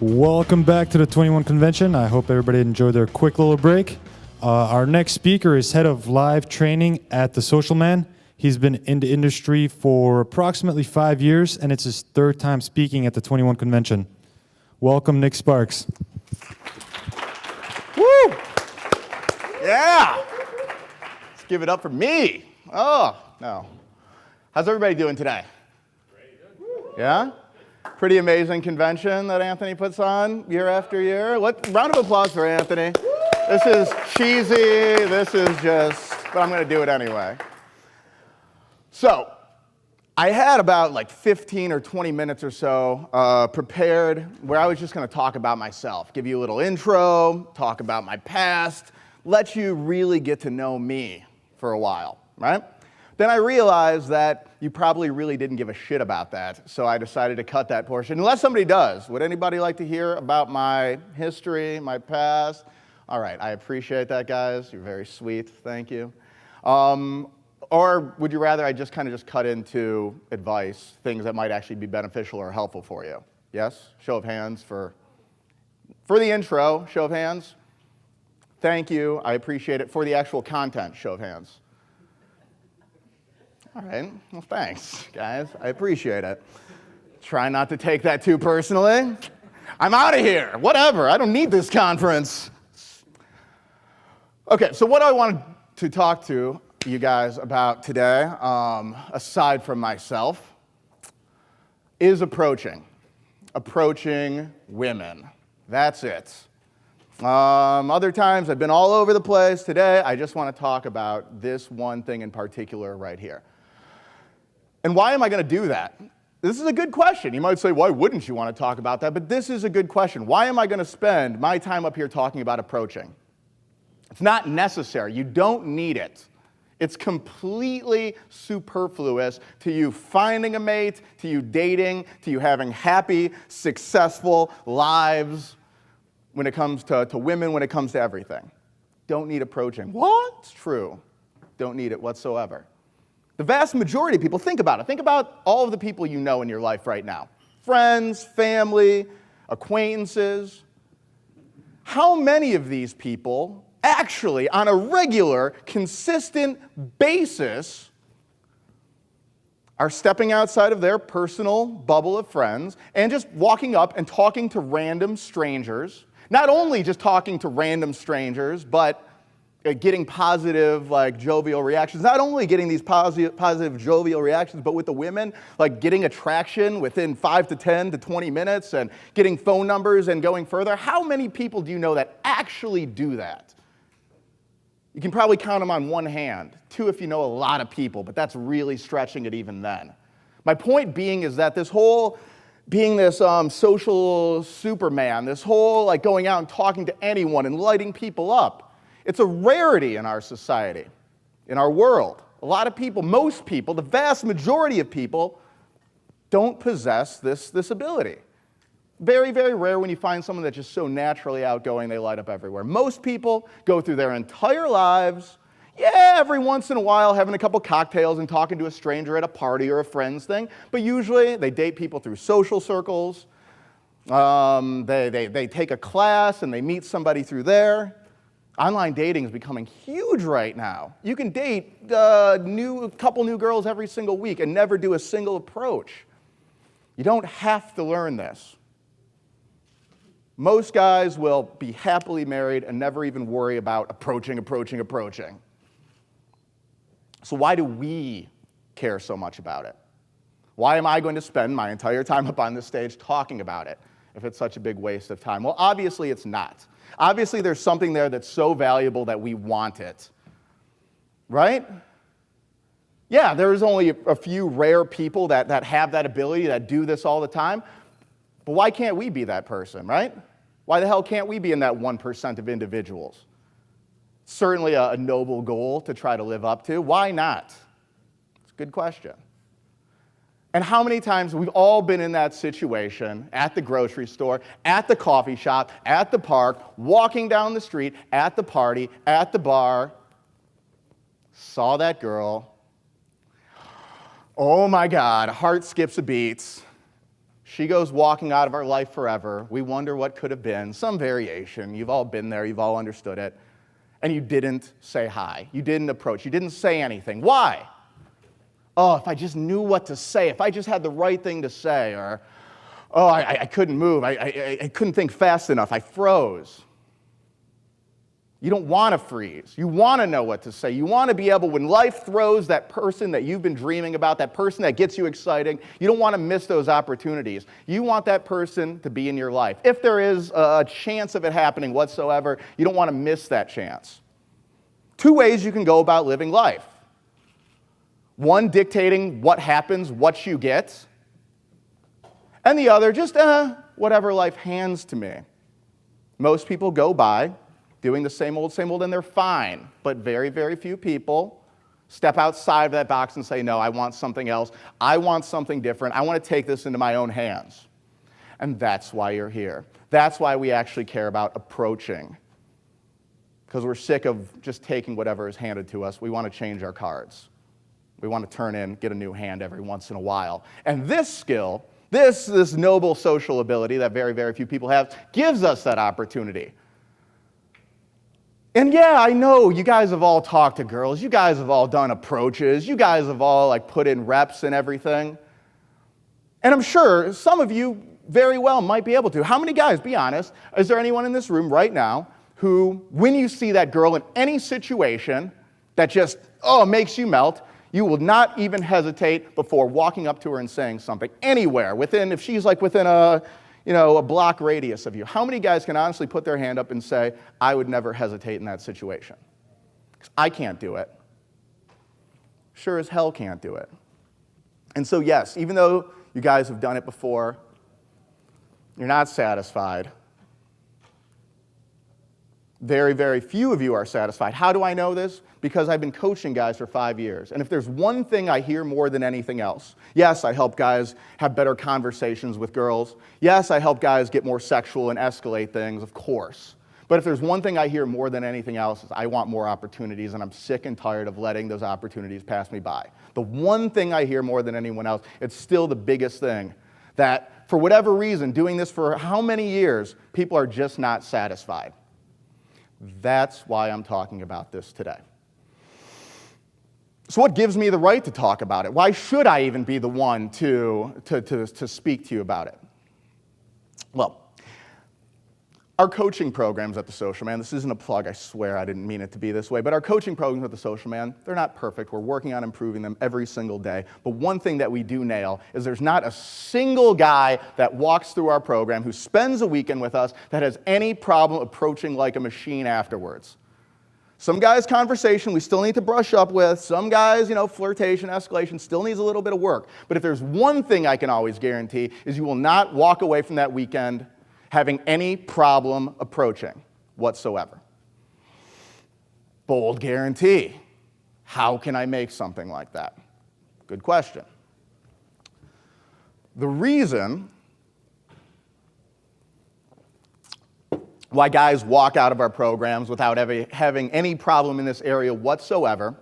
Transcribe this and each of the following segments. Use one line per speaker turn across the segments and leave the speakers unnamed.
Welcome back to the 21 Convention. I hope everybody enjoyed their quick little break. Our next speaker is head of live training at The Social Man. He's been in the industry for approximately 5 years, and it's his third time speaking at the 21 Convention. Welcome, Nick Sparks.
Woo! Yeah! Let's give it up for me. Oh, no. How's everybody doing today? Yeah? Pretty amazing convention that Anthony puts on year after year. Round of applause for Anthony. This is cheesy. This is just, but I'm going to do it anyway. So, I had about 15 or 20 minutes or so prepared where I was just going to talk about myself, give you a little intro, talk about my past, let you really get to know me for a while, right? Then I realized that you probably really didn't give a shit about that, so I decided to cut that portion. Unless somebody does. Would anybody like to hear about my history, my past? All right, I appreciate that, guys. You're very sweet. Thank you. Or would you rather I just cut into advice, things that might actually be beneficial or helpful for you? Yes? Show of hands for the intro. Show of hands. Thank you. I appreciate it. For the actual content, show of hands. All right. Well, thanks, guys. I appreciate it. Try not to take that too personally. I'm out of here. Whatever. I don't need this conference. Okay, so what I wanted to talk to you guys about today, aside from myself, is approaching women. That's it. Other times I've been all over the place. Today I just want to talk about this one thing in particular right here. And why am I going to do that? This is a good question. You might say, why wouldn't you want to talk about that? But this is a good question. Why am I going to spend my time up here talking about approaching? It's not necessary. You don't need it. It's completely superfluous to you finding a mate, to you dating, to you having happy, successful lives when it comes to women, when it comes to everything. Don't need approaching. What? It's true. Don't need it whatsoever. The vast majority of people, think about it. Think about all of the people you know in your life right now. Friends, family, acquaintances. How many of these people actually, on a regular, consistent basis, are stepping outside of their personal bubble of friends and just walking up and talking to random strangers? Not only just talking to random strangers, but getting positive, jovial reactions. Not only getting these positive, jovial reactions, but with the women, getting attraction within 5 to 10 to 20 minutes and getting phone numbers and going further. How many people do you know that actually do that? You can probably count them on one hand. 2 if you know a lot of people, but that's really stretching it even then. My point being is that this whole being this social superman, this whole going out and talking to anyone and lighting people up, it's a rarity in our society, in our world. A lot of people, most people, the vast majority of people don't possess this ability. Very, very rare when you find someone that's just so naturally outgoing they light up everywhere. Most people go through their entire lives, every once in a while having a couple cocktails and talking to a stranger at a party or a friend's thing, but usually they date people through social circles. They take a class and they meet somebody through there. Online dating is becoming huge right now. You can date a couple new girls every single week and never do a single approach. You don't have to learn this. Most guys will be happily married and never even worry about approaching. So why do we care so much about it? Why am I going to spend my entire time up on this stage talking about it if it's such a big waste of time? Well, obviously it's not. Obviously there's something there that's so valuable that we want it, right? Yeah, there's only a few rare people that have that ability, that do this all the time. But why can't we be that person, right? Why the hell can't we be in that 1% of individuals? Certainly a noble goal to try to live up to. Why not? It's a good question. And how many times we've all been in that situation at the grocery store, at the coffee shop, at the park, walking down the street, at the party, at the bar, saw that girl. Oh my God, heart skips a beat. She goes walking out of our life forever. We wonder what could have been, some variation. You've all been there, you've all understood it. And you didn't say hi. You didn't approach, you didn't say anything. Why? Oh, if I just knew what to say, if I just had the right thing to say, or, oh, I couldn't move, I couldn't think fast enough, I froze. You don't want to freeze. You want to know what to say. You want to be able, when life throws that person that you've been dreaming about, that person that gets you exciting, you don't want to miss those opportunities. You want that person to be in your life. If there is a chance of it happening whatsoever, you don't want to miss that chance. Two ways you can go about living life. One, dictating what happens, what you get. And the other, just whatever life hands to me. Most people go by doing the same old, and they're fine. But very, very few people step outside of that box and say, no, I want something else. I want something different. I want to take this into my own hands. And that's why you're here. That's why we actually care about approaching. Because we're sick of just taking whatever is handed to us. We want to change our cards. We want to turn in, get a new hand every once in a while. And this skill, this noble social ability that very, very few people have, gives us that opportunity. And yeah, I know you guys have all talked to girls. You guys have all done approaches. You guys have all put in reps and everything. And I'm sure some of you very well might be able to. How many guys, be honest, is there anyone in this room right now who, when you see that girl in any situation that just, makes you melt, you will not even hesitate before walking up to her and saying something anywhere if she's within a block radius of you? How many guys can honestly put their hand up and say, I would never hesitate in that situation? 'Cause I can't do it. Sure as hell can't do it. And so yes, even though you guys have done it before, you're not satisfied. Very, very few of you are satisfied. How do I know this? Because I've been coaching guys for 5 years. And if there's one thing I hear more than anything else, yes, I help guys have better conversations with girls. Yes, I help guys get more sexual and escalate things, of course. But if there's one thing I hear more than anything else, is I want more opportunities, and I'm sick and tired of letting those opportunities pass me by. The one thing I hear more than anyone else, it's still the biggest thing, that for whatever reason, doing this for how many years, people are just not satisfied. That's why I'm talking about this today. So what gives me the right to talk about it? Why should I even be the one to speak to you about it? Well, our coaching programs at the Social Man, this isn't a plug, I swear I didn't mean it to be this way, but our coaching programs at the Social Man, they're not perfect. We're working on improving them every single day. But one thing that we do nail is there's not a single guy that walks through our program who spends a weekend with us that has any problem approaching like a machine afterwards. Some guys' conversation we still need to brush up with. Some guys, flirtation, escalation still needs a little bit of work. But if there's one thing I can always guarantee is you will not walk away from that weekend having any problem approaching whatsoever. Bold guarantee. How can I make something like that? Good question. The reason why guys walk out of our programs without having any problem in this area whatsoever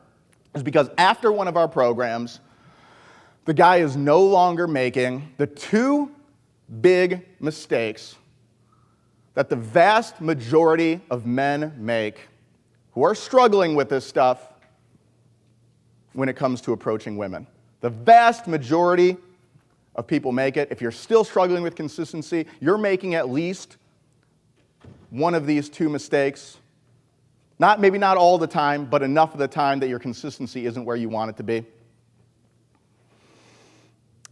is because after one of our programs, the guy is no longer making the two big mistakes that the vast majority of men make who are struggling with this stuff when it comes to approaching women. The vast majority of people make it. If you're still struggling with consistency, you're making at least one of these two mistakes. Maybe not all the time, but enough of the time that your consistency isn't where you want it to be.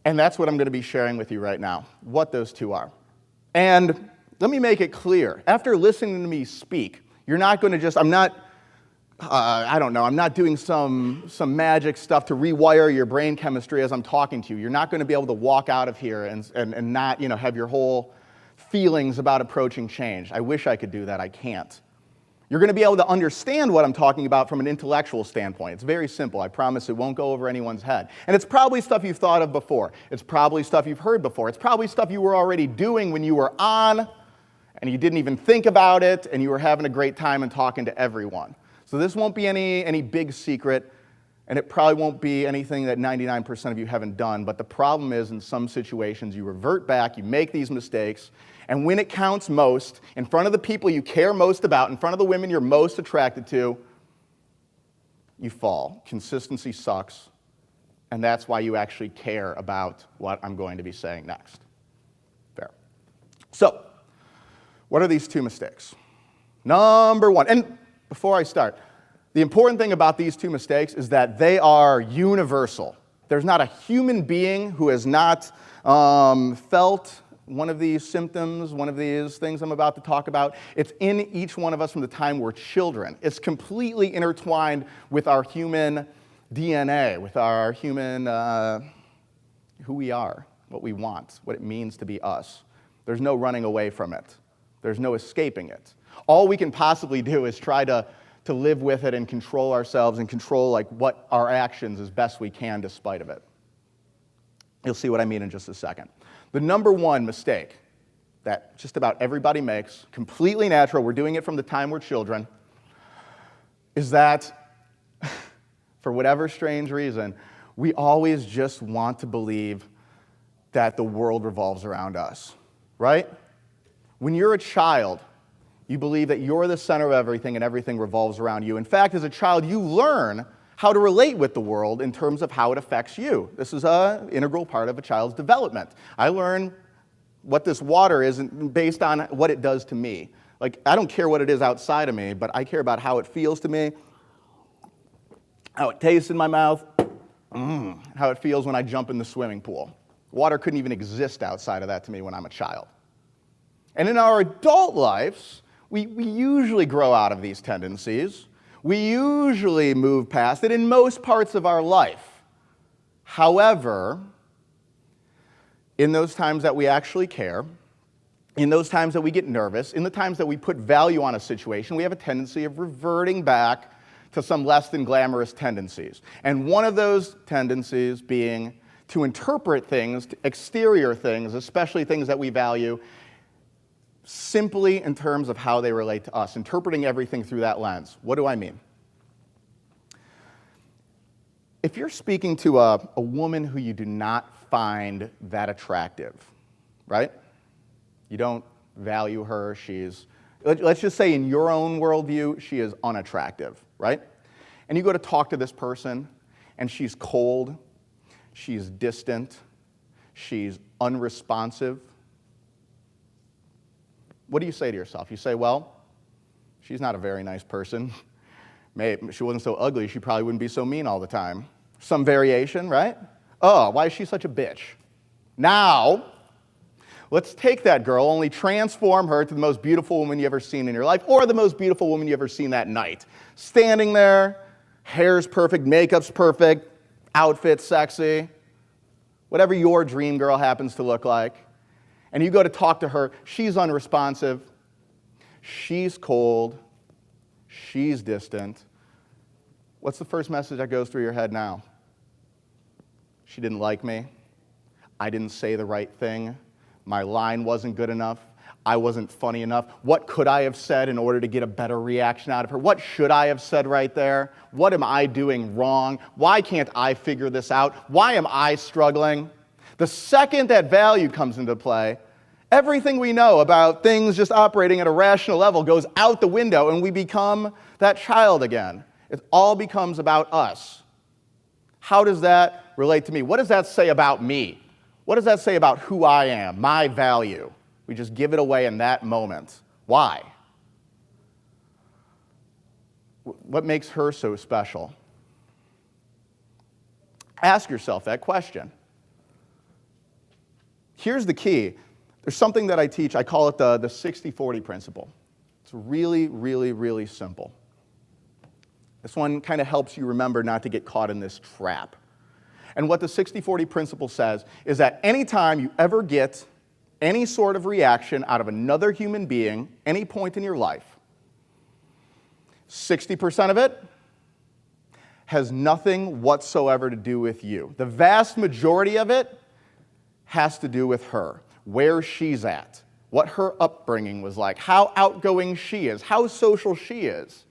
And that's what I'm going to be sharing with you right now, what those two are. And let me make it clear. After listening to me speak, you're not going to just, I'm not doing some magic stuff to rewire your brain chemistry as I'm talking to you. You're not going to be able to walk out of here and not, have your whole feelings about approaching change. I wish I could do that. I can't. You're going to be able to understand what I'm talking about from an intellectual standpoint. It's very simple. I promise it won't go over anyone's head. And it's probably stuff you've thought of before. It's probably stuff you've heard before. It's probably stuff you were already doing when you were on, and you didn't even think about it, and you were having a great time and talking to everyone. So this won't be any big secret, And it probably won't be anything that 99% of you haven't done, but the problem is in some situations you revert back, you make these mistakes, and when it counts most, in front of the people you care most about, in front of the women you're most attracted to, you fall. Consistency sucks, and that's why you actually care about what I'm going to be saying next. Fair. So, what are these two mistakes? Number one, and before I start, the important thing about these two mistakes is that they are universal. There's not a human being who has not felt one of these symptoms, one of these things I'm about to talk about. It's in each one of us from the time we're children. It's completely intertwined with our human DNA, with our human, who we are, what we want, what it means to be us. There's no running away from it. There's no escaping it. All we can possibly do is try to live with it and control ourselves and control what our actions as best we can despite of it. You'll see what I mean in just a second. The number one mistake that just about everybody makes, completely natural, we're doing it from the time we're children, is that, for whatever strange reason, we always just want to believe that the world revolves around us, right? When you're a child, you believe that you're the center of everything and everything revolves around you. In fact, as a child, you learn how to relate with the world in terms of how it affects you. This is an integral part of a child's development. I learn what this water is based on what it does to me. I don't care what it is outside of me, but I care about how it feels to me, how it tastes in my mouth, how it feels when I jump in the swimming pool. Water couldn't even exist outside of that to me when I'm a child. And in our adult lives, we usually grow out of these tendencies. We usually move past it in most parts of our life. However, in those times that we actually care, in those times that we get nervous, in the times that we put value on a situation, we have a tendency of reverting back to some less than glamorous tendencies. And one of those tendencies being to interpret things, exterior things, especially things that we value, simply in terms of how they relate to us, interpreting everything through that lens. What do I mean? If you're speaking to a woman who you do not find that attractive, right? You don't value her, let's just say in your own worldview, she is unattractive, right? And you go to talk to this person, and she's cold, she's distant, she's unresponsive. What do you say to yourself? You say, well, she's not a very nice person. Maybe if she wasn't so ugly, she probably wouldn't be so mean all the time. Some variation, right? Oh, why is she such a bitch? Now, let's take that girl, only transform her to the most beautiful woman you've ever seen in your life, or the most beautiful woman you've ever seen that night. Standing there, hair's perfect, makeup's perfect, outfit's sexy, whatever your dream girl happens to look like. And you go to talk to her, she's unresponsive, she's cold, she's distant. What's the first message that goes through your head now? She didn't like me. I didn't say the right thing. My line wasn't good enough. I wasn't funny enough. What could I have said in order to get a better reaction out of her? What should I have said right there? What am I doing wrong? Why can't I figure this out? Why am I struggling? The second that value comes into play, everything we know about things just operating at a rational level goes out the window and we become that child again. It all becomes about us. How does that relate to me? What does that say about me? What does that say about who I am, my value? We just give it away in that moment. Why? What makes her so special? Ask yourself that question. Here's the key. There's something that I teach. I call it the 60-40 principle. It's really, really, really simple. This one kind of helps you remember not to get caught in this trap. And what the 60-40 principle says is that anytime you ever get any sort of reaction out of another human being, any point in your life, 60% of it has nothing whatsoever to do with you. The vast majority of it has to do with her, where she's at, what her upbringing was like, how outgoing she is, how social she is.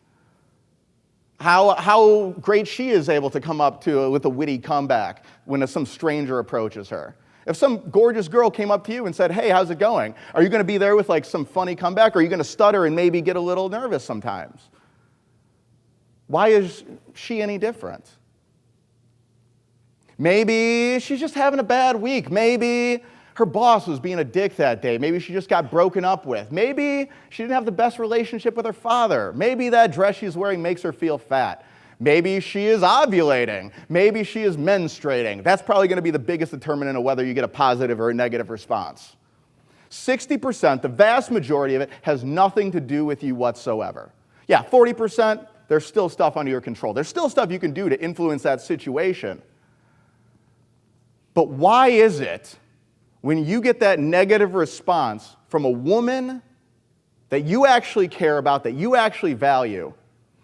how great she is able to come up to with a witty comeback when some stranger approaches her. If some gorgeous girl came up to you and said, hey, how's it going? Are you going to be there with like some funny comeback, or are you going to stutter and maybe get a little nervous sometimes? Why is she any different? Maybe she's just having a bad week. Maybe her boss was being a dick that day. Maybe she just got broken up with. Maybe she didn't have the best relationship with her father. Maybe that dress she's wearing makes her feel fat. Maybe she is ovulating. Maybe she is menstruating. That's probably going to be the biggest determinant of whether you get a positive or a negative response. 60%, the vast majority of it, has nothing to do with you whatsoever. Yeah, 40%, there's still stuff under your control. There's still stuff you can do to influence that situation. But why is it when you get that negative response from a woman that you actually care about, that you actually value,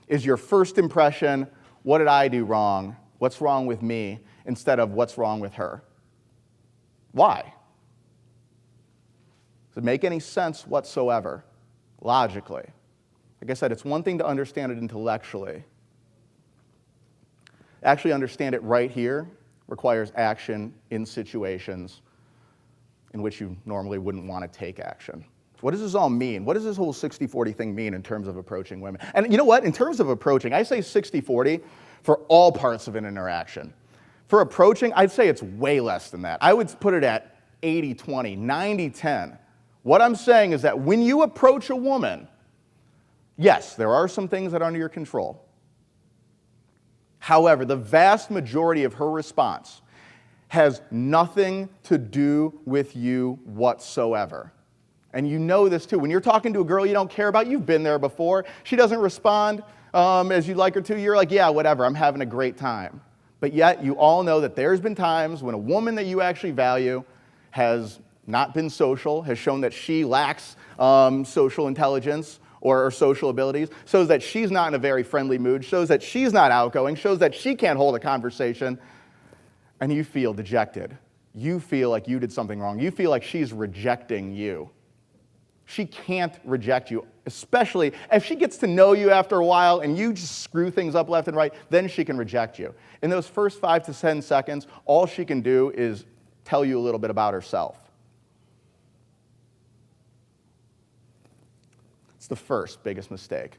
is your first impression, what did I do wrong? What's wrong with me? Instead of what's wrong with her? Why? Does it make any sense whatsoever, logically? Like I said, it's one thing to understand it intellectually. Actually understand it right here requires action in situations in which you normally wouldn't want to take action. What does this all mean? What does this whole 60-40 thing mean in terms of approaching women? And you know what? In terms of approaching, I say 60-40 for all parts of an interaction. For approaching, I'd say it's way less than that. I would put it at 80-20, 90-10. What I'm saying is that when you approach a woman, yes, there are some things that are under your control. However, the vast majority of her response has nothing to do with you whatsoever. And you know this too. When you're talking to a girl you don't care about, you've been there before. She doesn't respond as you'd like her to. You're like, yeah, whatever, I'm having a great time. But yet you all know that there's been times when a woman that you actually value has not been social, has shown that she lacks social intelligence or social abilities, shows that she's not in a very friendly mood, shows that she's not outgoing, shows that she can't hold a conversation, and you feel dejected. You feel like you did something wrong. You feel like she's rejecting you. She can't reject you, especially if she gets to know you after a while and you just screw things up left and right, then she can reject you. In those first 5 to 10 seconds, all she can do is tell you a little bit about herself. It's the first biggest mistake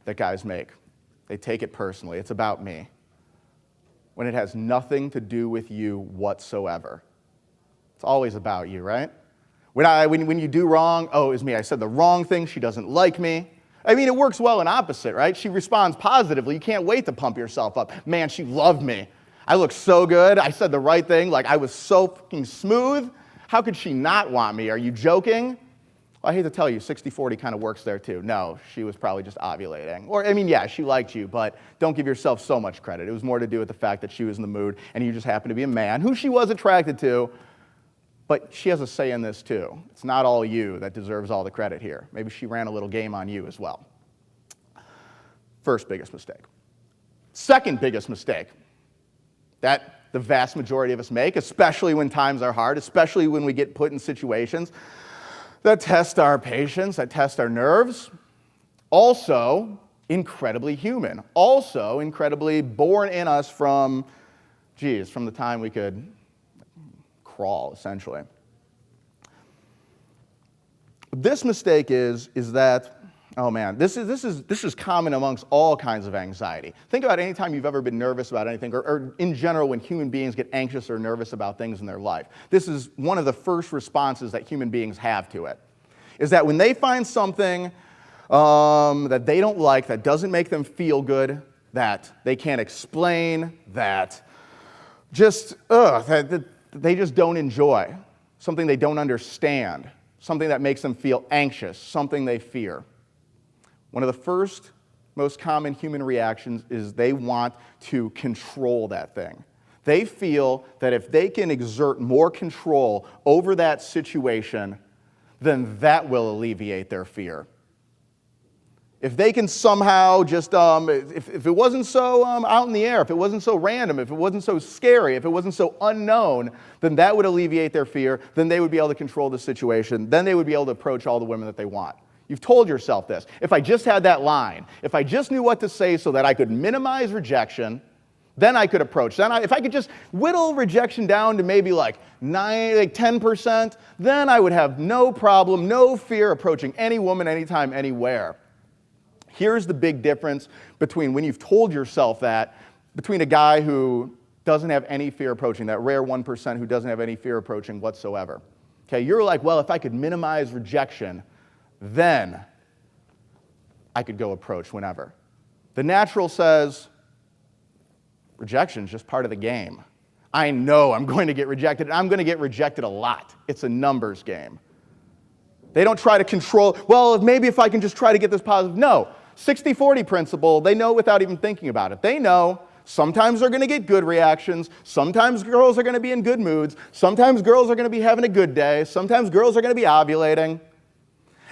that guys make. They take it personally. It's about me. When it has nothing to do with you whatsoever. It's always about you, right? When you do wrong, oh, it was me. I said the wrong thing. She doesn't like me. I mean, it works well in opposite, right? She responds positively. You can't wait to pump yourself up. Man, she loved me. I looked so good. I said the right thing. Like, I was so fucking smooth. How could she not want me? Are you joking? Well, I hate to tell you, 60-40 kind of works there too. No, she was probably just ovulating. Or, I mean, yeah, she liked you, but don't give yourself so much credit. It was more to do with the fact that she was in the mood and you just happened to be a man who she was attracted to. But she has a say in this too. It's not all you that deserves all the credit here. Maybe she ran a little game on you as well. First biggest mistake. Second biggest mistake that the vast majority of us make, especially when times are hard, especially when we get put in situations that test our patience, that test our nerves. Also incredibly human. Also incredibly born in us from the time we could crawl, essentially. This mistake is that, oh man, this is common amongst all kinds of anxiety. Think about any time you've ever been nervous about anything, or in general when human beings get anxious or nervous about things in their life. This is one of the first responses that human beings have to it, is that when they find something that they don't like, that doesn't make them feel good, that they can't explain, that they just don't enjoy, something they don't understand, something that makes them feel anxious, something they fear. One of the first most common human reactions is they want to control that thing. They feel that if they can exert more control over that situation, then that will alleviate their fear. If they can somehow just, if it wasn't so out in the air, if it wasn't so random, if it wasn't so scary, if it wasn't so unknown, then that would alleviate their fear. Then they would be able to control the situation. Then they would be able to approach all the women that they want. You've told yourself this. If I just had that line, if I just knew what to say so that I could minimize rejection, then I could approach. If I could just whittle rejection down to maybe like 10%, then I would have no problem, no fear approaching any woman, anytime, anywhere. Here's the big difference between when you've told yourself that, between a guy who doesn't have any fear approaching, that rare 1% who doesn't have any fear approaching whatsoever. Okay, you're like, well, if I could minimize rejection, then I could go approach whenever. The natural says, rejection is just part of the game. I know I'm going to get rejected, and I'm going to get rejected a lot. It's a numbers game. They don't try to control, well, maybe if I can just try to get this positive. No, 60-40 principle, they know without even thinking about it. They know sometimes they're going to get good reactions, sometimes girls are going to be in good moods, sometimes girls are going to be having a good day, sometimes girls are going to be ovulating.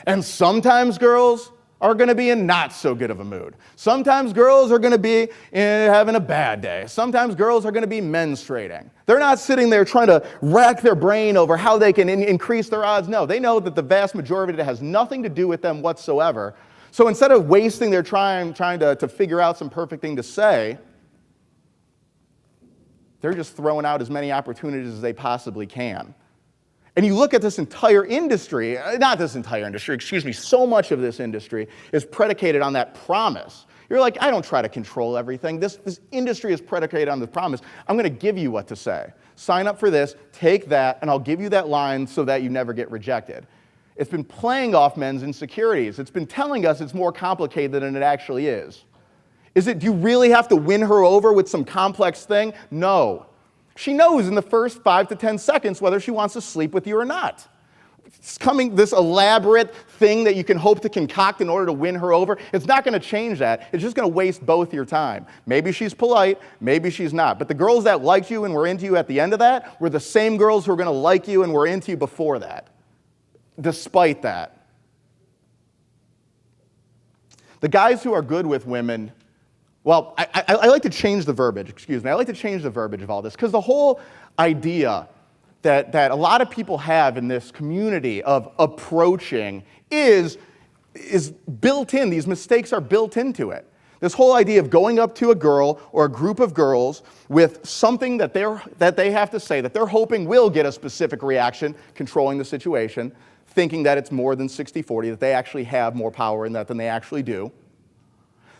And sometimes girls are going to be in not so good of a mood. Sometimes girls are going to be having a bad day. Sometimes girls are going to be menstruating. They're not sitting there trying to rack their brain over how they can increase their odds. No, they know that the vast majority of it has nothing to do with them whatsoever. So instead of wasting their time trying to figure out some perfect thing to say, they're just throwing out as many opportunities as they possibly can. And you look at this entire industry, not this entire industry, excuse me, so much of this industry is predicated on that promise. You're like, I don't try to control everything. This industry is predicated on the promise. I'm going to give you what to say. Sign up for this, take that, and I'll give you that line so that you never get rejected. It's been playing off men's insecurities. It's been telling us it's more complicated than it actually is. Do you really have to win her over with some complex thing? No. She knows in the first 5 to 10 seconds whether she wants to sleep with you or not. It's coming, this elaborate thing that you can hope to concoct in order to win her over. It's not going to change that. It's just going to waste both your time. Maybe she's polite, maybe she's not. But the girls that liked you and were into you at the end of that were the same girls who are going to like you and were into you before that, despite that. The guys who are good with women, well, I like to change the verbiage, excuse me. I like to change the verbiage of all this because the whole idea that a lot of people have in this community of approaching is built in. These mistakes are built into it. This whole idea of going up to a girl or a group of girls with something that they have to say that they're hoping will get a specific reaction, controlling the situation, thinking that it's more than 60-40, that they actually have more power in that than they actually do.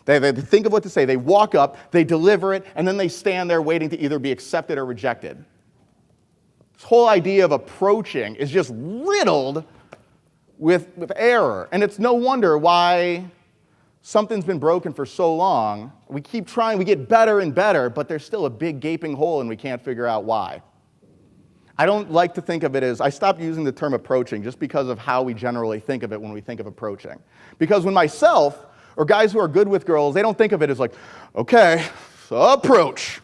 They think of what to say, they walk up, they deliver it, and then they stand there waiting to either be accepted or rejected. This whole idea of approaching is just riddled with error. And it's no wonder why something's been broken for so long. We keep trying, we get better and better, but there's still a big gaping hole and we can't figure out why. I don't like to think of it as, I stopped using the term approaching just because of how we generally think of it when we think of approaching. Because when myself, or guys who are good with girls, they don't think of it as like, okay, so approach.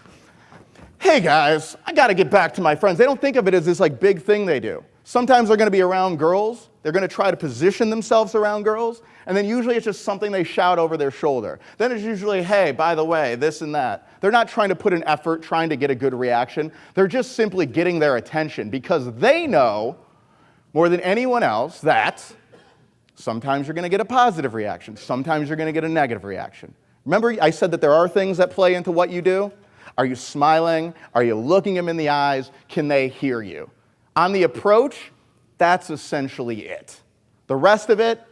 Hey guys, I gotta get back to my friends. They don't think of it as this like big thing they do. Sometimes they're gonna be around girls, they're gonna try to position themselves around girls, and then usually it's just something they shout over their shoulder. Then it's usually, hey, by the way, this and that. They're not trying to put an effort, trying to get a good reaction. They're just simply getting their attention because they know more than anyone else that sometimes you're going to get a positive reaction. Sometimes you're going to get a negative reaction. Remember, I said that there are things that play into what you do? Are you smiling? Are you looking them in the eyes? Can they hear you? On the approach, that's essentially it. The rest of it,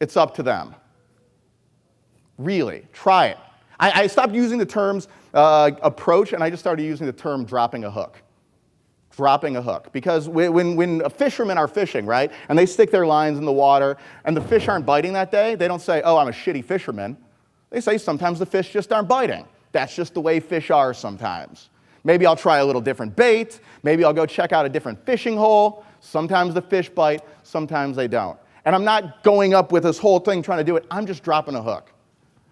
it's up to them. Really, try it. I stopped using the terms approach, and I just started using the term dropping a hook. Dropping a hook. Because when fishermen are fishing, right, and they stick their lines in the water, and the fish aren't biting that day, they don't say, oh, I'm a shitty fisherman. They say sometimes the fish just aren't biting. That's just the way fish are sometimes. Maybe I'll try a little different bait. Maybe I'll go check out a different fishing hole. Sometimes the fish bite, sometimes they don't. And I'm not going up with this whole thing trying to do it. I'm just dropping a hook.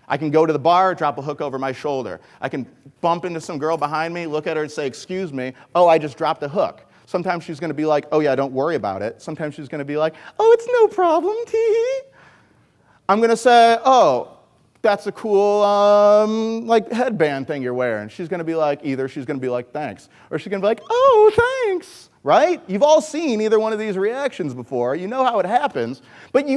I can go to the bar, drop a hook over my shoulder. I can bump into some girl behind me, look at her and say, excuse me. Oh, I just dropped a hook. Sometimes she's going to be like, oh yeah, don't worry about it. Sometimes she's going to be like, oh, it's no problem, tee. I'm going to say, oh, that's a cool like headband thing you're wearing. She's going to be like, either she's going to be like, thanks, or she's going to be like, oh, thanks, right? You've all seen either one of these reactions before. You know how it happens, but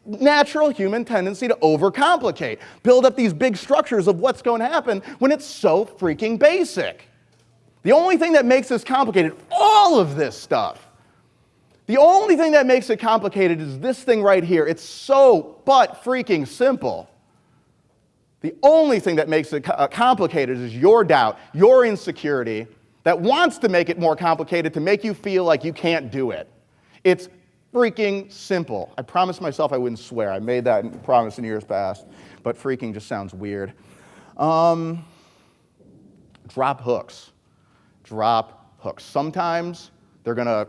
natural human tendency to overcomplicate, build up these big structures of what's going to happen when it's so freaking basic. The only thing that makes this complicated, all of this stuff, the only thing that makes it complicated is this thing right here. It's so but freaking simple. The only thing that makes it complicated is your doubt, your insecurity that wants to make it more complicated to make you feel like you can't do it. It's freaking simple. I promised myself I wouldn't swear. I made that promise in years past, but freaking just sounds weird. Drop hooks. Drop hooks. Sometimes they're gonna,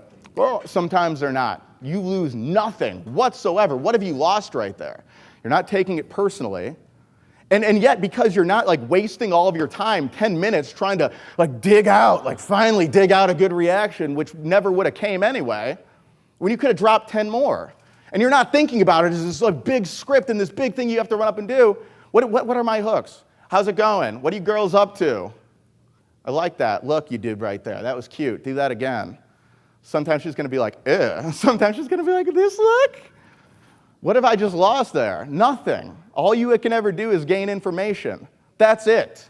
sometimes they're not. You lose nothing whatsoever. What have you lost right there? You're not taking it personally. And yet, because you're not like wasting all of your time, 10 minutes trying to like dig out, like finally dig out a good reaction, which never would have came anyway, when you could have dropped 10 more. And you're not thinking about it as this like big script and this big thing you have to run up and do. What are my hooks? How's it going? What are you girls up to? I like that. Look, you did right there. That was cute. Do that again. Sometimes she's going to be like, eh. Sometimes she's going to be like, this look? What have I just lost there? Nothing. All you can ever do is gain information. That's it.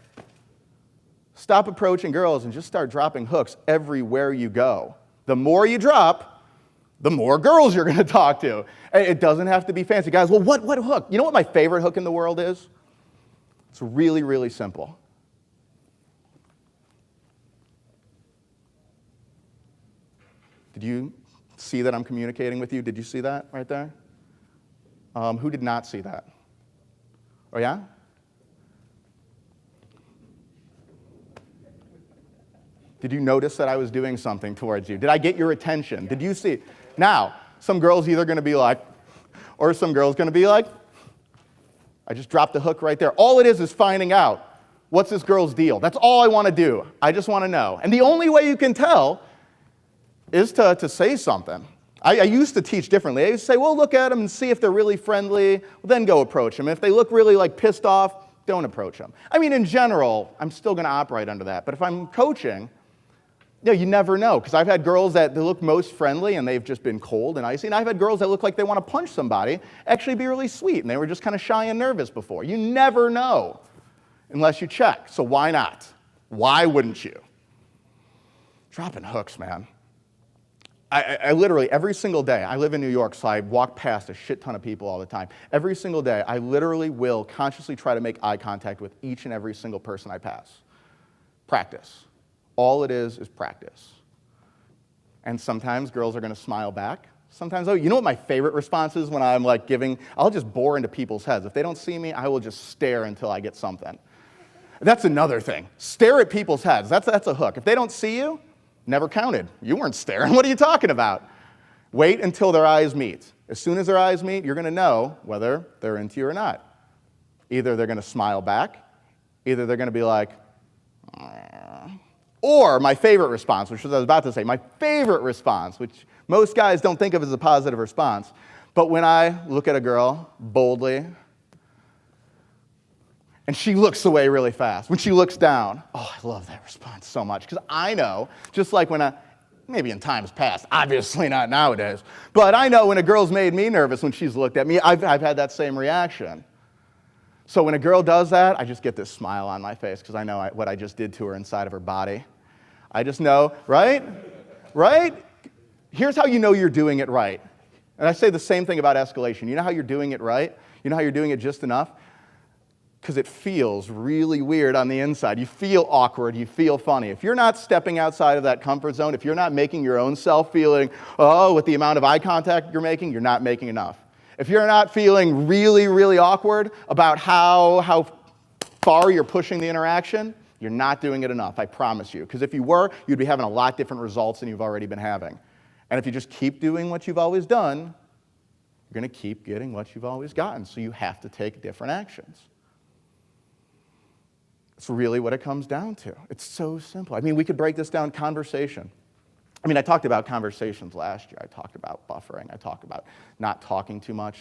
Stop approaching girls and just start dropping hooks everywhere you go. The more you drop, the more girls you're going to talk to. It doesn't have to be fancy. Guys, well, what hook? You know what my favorite hook in the world is? It's really, really simple. Did you see that I'm communicating with you? Did you see that right there? Who did not see that? Oh, yeah? Did you notice that I was doing something towards you? Did I get your attention? Did you see? Now, some girls either going to be like, or some girls going to be like, I just dropped the hook right there. All it is finding out, what's this girl's deal? That's all I want to do. I just want to know. And the only way you can tell is to say something. I used to teach differently. I used to say, well, look at them and see if they're really friendly, well, then go approach them. If they look really like pissed off, don't approach them. I mean, in general, I'm still going to operate under that. But if I'm coaching, you never know. Because I've had girls that they look most friendly and they've just been cold and icy. And I've had girls that look like they want to punch somebody, actually be really sweet. And they were just kind of shy and nervous before. You never know unless you check. So why not? Why wouldn't you? Dropping hooks, man. I literally, every single day, I live in New York, so I walk past a shit ton of people all the time. Every single day, I literally will consciously try to make eye contact with each and every single person I pass. Practice. All it is practice. And sometimes girls are going to smile back. Sometimes, you know what my favorite response is when I'm like I'll just bore into people's heads. If they don't see me, I will just stare until I get something. That's another thing. Stare at people's heads. That's a hook. If they don't see you, never counted. You weren't staring. What are you talking about? Wait until their eyes meet. As soon as their eyes meet, you're going to know whether they're into you or not. Either they're going to smile back, either they're going to be like, or my favorite response, which was I was about to say, my favorite response, which most guys don't think of as a positive response, but when I look at a girl boldly, and she looks away really fast. When she looks down, I love that response so much. Because I know, just like when maybe in times past, obviously not nowadays, but I know when a girl's made me nervous when she's looked at me, I've had that same reaction. So when a girl does that, I just get this smile on my face because I know what I just did to her inside of her body. I just know, right? Right? Here's how you know you're doing it right. And I say the same thing about escalation. You know how you're doing it right? You know how you're doing it just enough? Because it feels really weird on the inside. You feel awkward. You feel funny. If you're not stepping outside of that comfort zone, if you're not making your own self feeling, with the amount of eye contact you're making not enough. If you're not feeling really, really awkward about how far you're pushing the interaction, you're not doing it enough, I promise you. Because if you were, you'd be having a lot different results than you've already been having. And if you just keep doing what you've always done, you're going to keep getting what you've always gotten. So you have to take different actions. It's really what it comes down to. It's so simple. I mean, we could break this down conversation. I mean, I talked about conversations last year. I talked about buffering. I talked about not talking too much.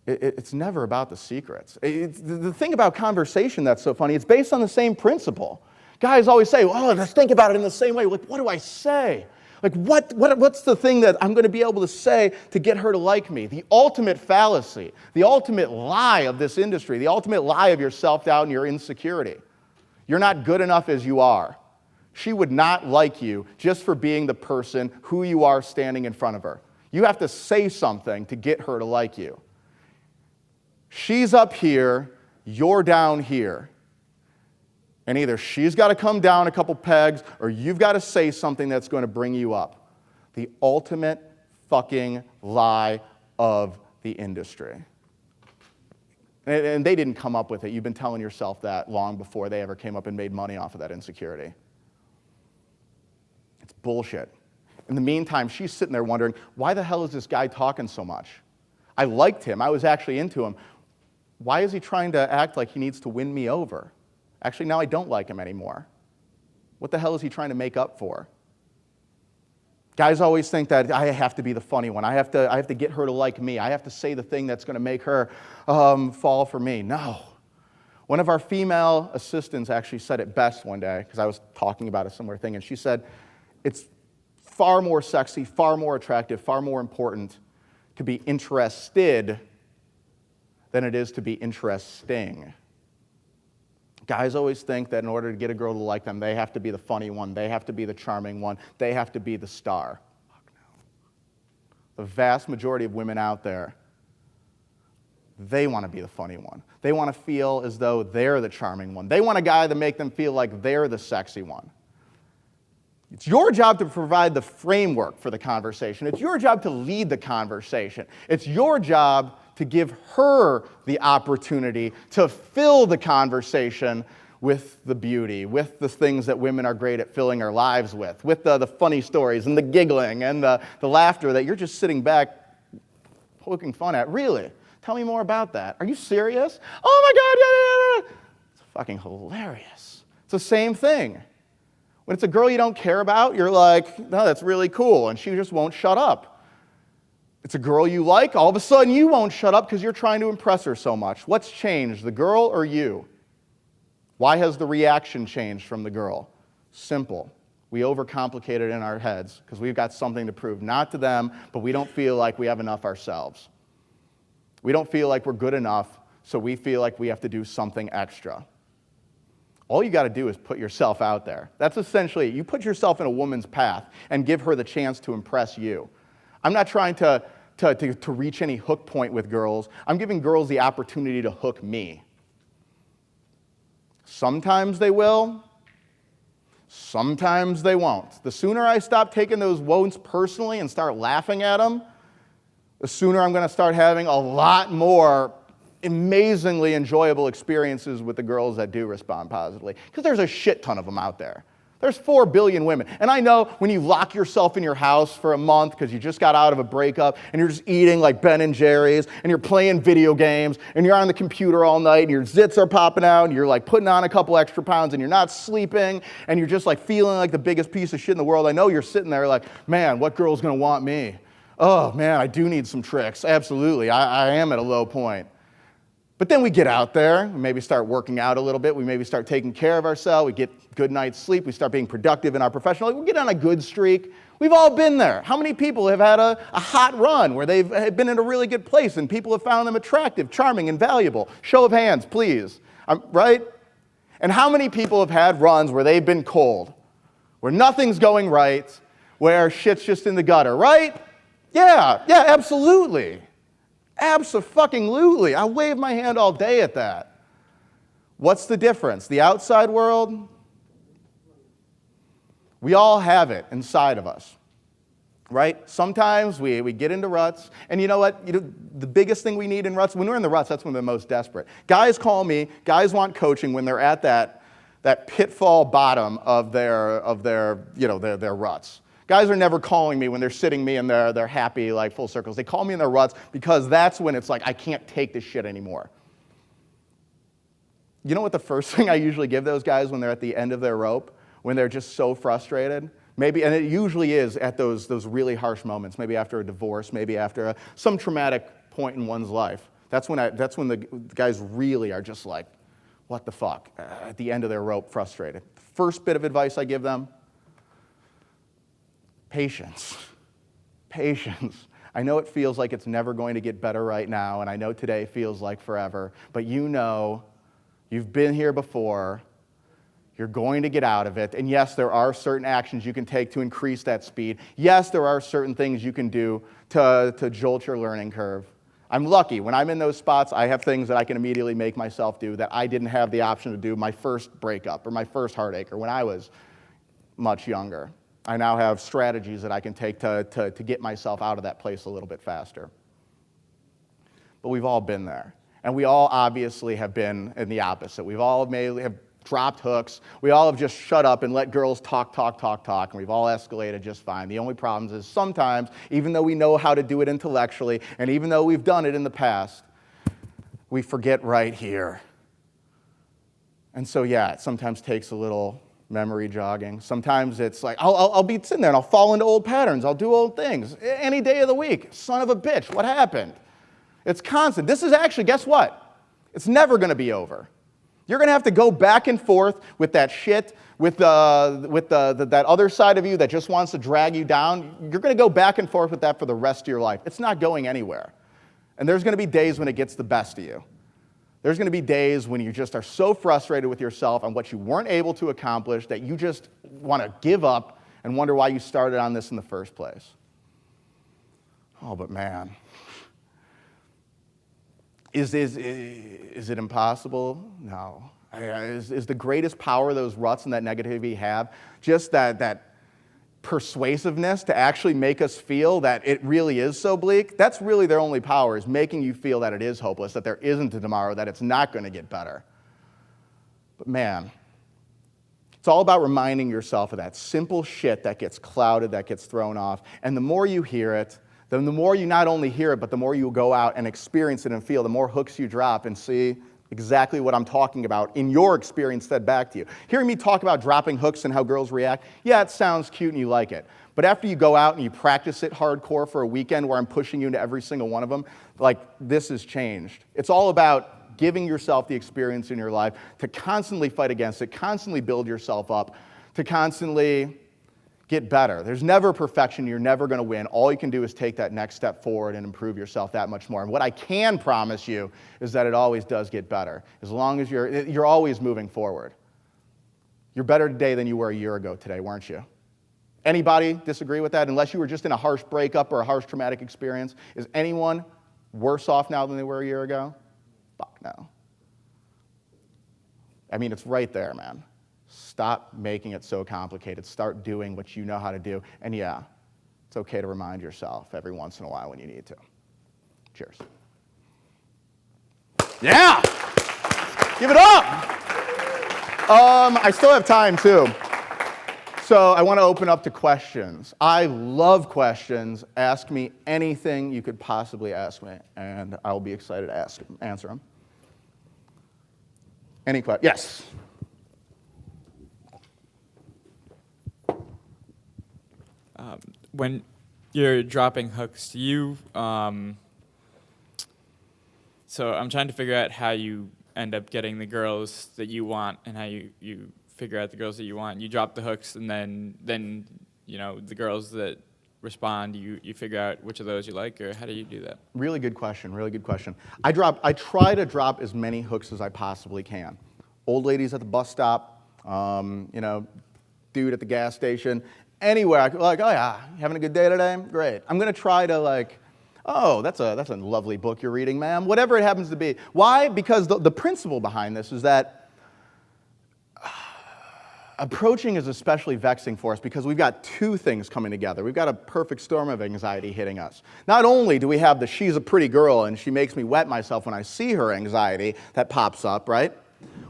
It's never about the secrets. The thing about conversation that's so funny, it's based on the same principle. Guys always say, let's think about it in the same way. Like, what do I say? Like, what's the thing that I'm going to be able to say to get her to like me? The ultimate fallacy, the ultimate lie of this industry, the ultimate lie of your self-doubt and your insecurity. You're not good enough as you are. She would not like you just for being the person who you are standing in front of her. You have to say something to get her to like you. She's up here, you're down here. And either she's got to come down a couple pegs or you've got to say something that's going to bring you up. The ultimate fucking lie of the industry. And they didn't come up with it. You've been telling yourself that long before they ever came up and made money off of that insecurity. It's bullshit. In the meantime, she's sitting there wondering, why the hell is this guy talking so much? I liked him. I was actually into him. Why is he trying to act like he needs to win me over? Actually, now I don't like him anymore. What the hell is he trying to make up for? Guys always think that I have to be the funny one. I have to get her to like me. I have to say the thing that's going to make her fall for me. No. One of our female assistants actually said it best one day, because I was talking about a similar thing, and she said, it's far more sexy, far more attractive, far more important to be interested than it is to be interesting. Guys always think that in order to get a girl to like them, they have to be the funny one, they have to be the charming one, they have to be the star. Fuck no. The vast majority of women out there, they want to be the funny one. They want to feel as though they're the charming one. They want a guy to make them feel like they're the sexy one. It's your job to provide the framework for the conversation. It's your job to lead the conversation. It's your job to give her the opportunity to fill the conversation with the beauty, with the things that women are great at filling our lives with the funny stories and the giggling and the laughter that you're just sitting back poking fun at. Really? Tell me more about that. Are you serious? Oh my God, yeah. It's fucking hilarious. It's the same thing. When it's a girl you don't care about, you're like, no, that's really cool, and she just won't shut up. It's a girl you like, all of a sudden you won't shut up because you're trying to impress her so much. What's changed, the girl or you? Why has the reaction changed from the girl? Simple. We overcomplicate it in our heads because we've got something to prove, not to them, but we don't feel like we have enough ourselves. We don't feel like we're good enough, so we feel like we have to do something extra. All you got to do is put yourself out there. That's essentially it. You put yourself in a woman's path and give her the chance to impress you. I'm not trying to reach any hook point with girls. I'm giving girls the opportunity to hook me. Sometimes they will. Sometimes they won't. The sooner I stop taking those won'ts personally and start laughing at them, the sooner I'm going to start having a lot more amazingly enjoyable experiences with the girls that do respond positively. Because there's a shit ton of them out there. There's 4 billion women. And I know when you lock yourself in your house for a month because you just got out of a breakup and you're just eating like Ben and Jerry's and you're playing video games and you're on the computer all night and your zits are popping out and you're like putting on a couple extra pounds and you're not sleeping and you're just like feeling like the biggest piece of shit in the world. I know you're sitting there like, man, what girl's going to want me? Oh, man, I do need some tricks. Absolutely. I am at a low point. But then we get out there, we maybe start working out a little bit, we maybe start taking care of ourselves, we get good night's sleep, we start being productive in our professional life, we get on a good streak. We've all been there. How many people have had a hot run where they've been in a really good place and people have found them attractive, charming, and valuable? Show of hands, please. Right? And how many people have had runs where they've been cold, where nothing's going right, where shit's just in the gutter, right? Yeah, absolutely. Abso-fucking-lutely. I wave my hand all day at that. What's the difference? The outside world? We all have it inside of us, right? Sometimes we get into ruts, and you know what? The biggest thing we need in ruts, when we're in the ruts, that's when we're most desperate. Guys call me, guys want coaching when they're at that pitfall bottom of their ruts. Guys are never calling me when they're sitting me and they're happy, like full circles. They call me in their ruts because that's when it's like, I can't take this shit anymore. You know what the first thing I usually give those guys when they're at the end of their rope, when they're just so frustrated? Maybe, and it usually is at those really harsh moments, maybe after a divorce, maybe after some traumatic point in one's life. That's when the guys really are just like, what the fuck? At the end of their rope, frustrated. First bit of advice I give them, Patience. Patience. I know it feels like it's never going to get better right now, and I know today feels like forever, but you know, you've been here before, you're going to get out of it, and yes, there are certain actions you can take to increase that speed. Yes, there are certain things you can do to jolt your learning curve. I'm lucky. When I'm in those spots, I have things that I can immediately make myself do that I didn't have the option to do my first breakup or my first heartache or when I was much younger. I now have strategies that I can take to get myself out of that place a little bit faster. But we've all been there. And we all obviously have been in the opposite. We've all have dropped hooks. We all have just shut up and let girls talk, and we've all escalated just fine. The only problem is sometimes, even though we know how to do it intellectually, and even though we've done it in the past, we forget right here. And so, yeah, it sometimes takes a little memory jogging. Sometimes it's like, I'll be sitting there and I'll fall into old patterns. I'll do old things. Any day of the week. Son of a bitch, what happened? It's constant. This is actually, guess what? It's never going to be over. You're going to have to go back and forth with that shit, with that other side of you that just wants to drag you down. You're going to go back and forth with that for the rest of your life. It's not going anywhere. And there's going to be days when it gets the best of you. There's going to be days when you just are so frustrated with yourself on what you weren't able to accomplish that you just want to give up and wonder why you started on this in the first place. Oh, but man. Is it impossible? No. Is the greatest power those ruts and that negativity have just that persuasiveness to actually make us feel that it really is so bleak? That's really their only power, is making you feel that it is hopeless, that there isn't a tomorrow, that it's not going to get better. But man, it's all about reminding yourself of that simple shit that gets clouded, that gets thrown off. And the more you hear it, then the more you not only hear it, but the more you go out and experience it and feel, the more hooks you drop and see exactly what I'm talking about in your experience fed back to you. Hearing me talk about dropping hooks and how girls react, yeah, it sounds cute and you like it. But after you go out and you practice it hardcore for a weekend where I'm pushing you into every single one of them, like, this has changed. It's all about giving yourself the experience in your life to constantly fight against it, constantly build yourself up, to constantly get better. There's never perfection. You're never going to win. All you can do is take that next step forward and improve yourself that much more. And what I can promise you is that it always does get better. As long as you're always moving forward. You're better today than you were a year ago today, weren't you? Anybody disagree with that? Unless you were just in a harsh breakup or a harsh traumatic experience, is anyone worse off now than they were a year ago? Fuck no. I mean, it's right there, man. Stop making it so complicated. Start doing what you know how to do. And yeah, it's okay to remind yourself every once in a while when you need to. Cheers. Yeah! Give it up! I still have time, too. So I want to open up to questions. I love questions. Ask me anything you could possibly ask me, and I'll be excited to answer them. Any questions? Yes?
When you're dropping hooks, do you, so I'm trying to figure out how you end up getting the girls that you want and how you figure out the girls that you want. You drop the hooks and then you know, the girls that respond, you figure out which of those you like, or how do you do that?
Really good question, really good question. I try to drop as many hooks as I possibly can. Old ladies at the bus stop, you know, dude at the gas station. Anywhere, like, oh yeah, having a good day today? Great. I'm going to try to, like, oh, that's a lovely book you're reading, ma'am. Whatever it happens to be. Why? Because the principle behind this is that approaching is especially vexing for us because we've got two things coming together. We've got a perfect storm of anxiety hitting us. Not only do we have the she's a pretty girl and she makes me wet myself when I see her anxiety that pops up, right?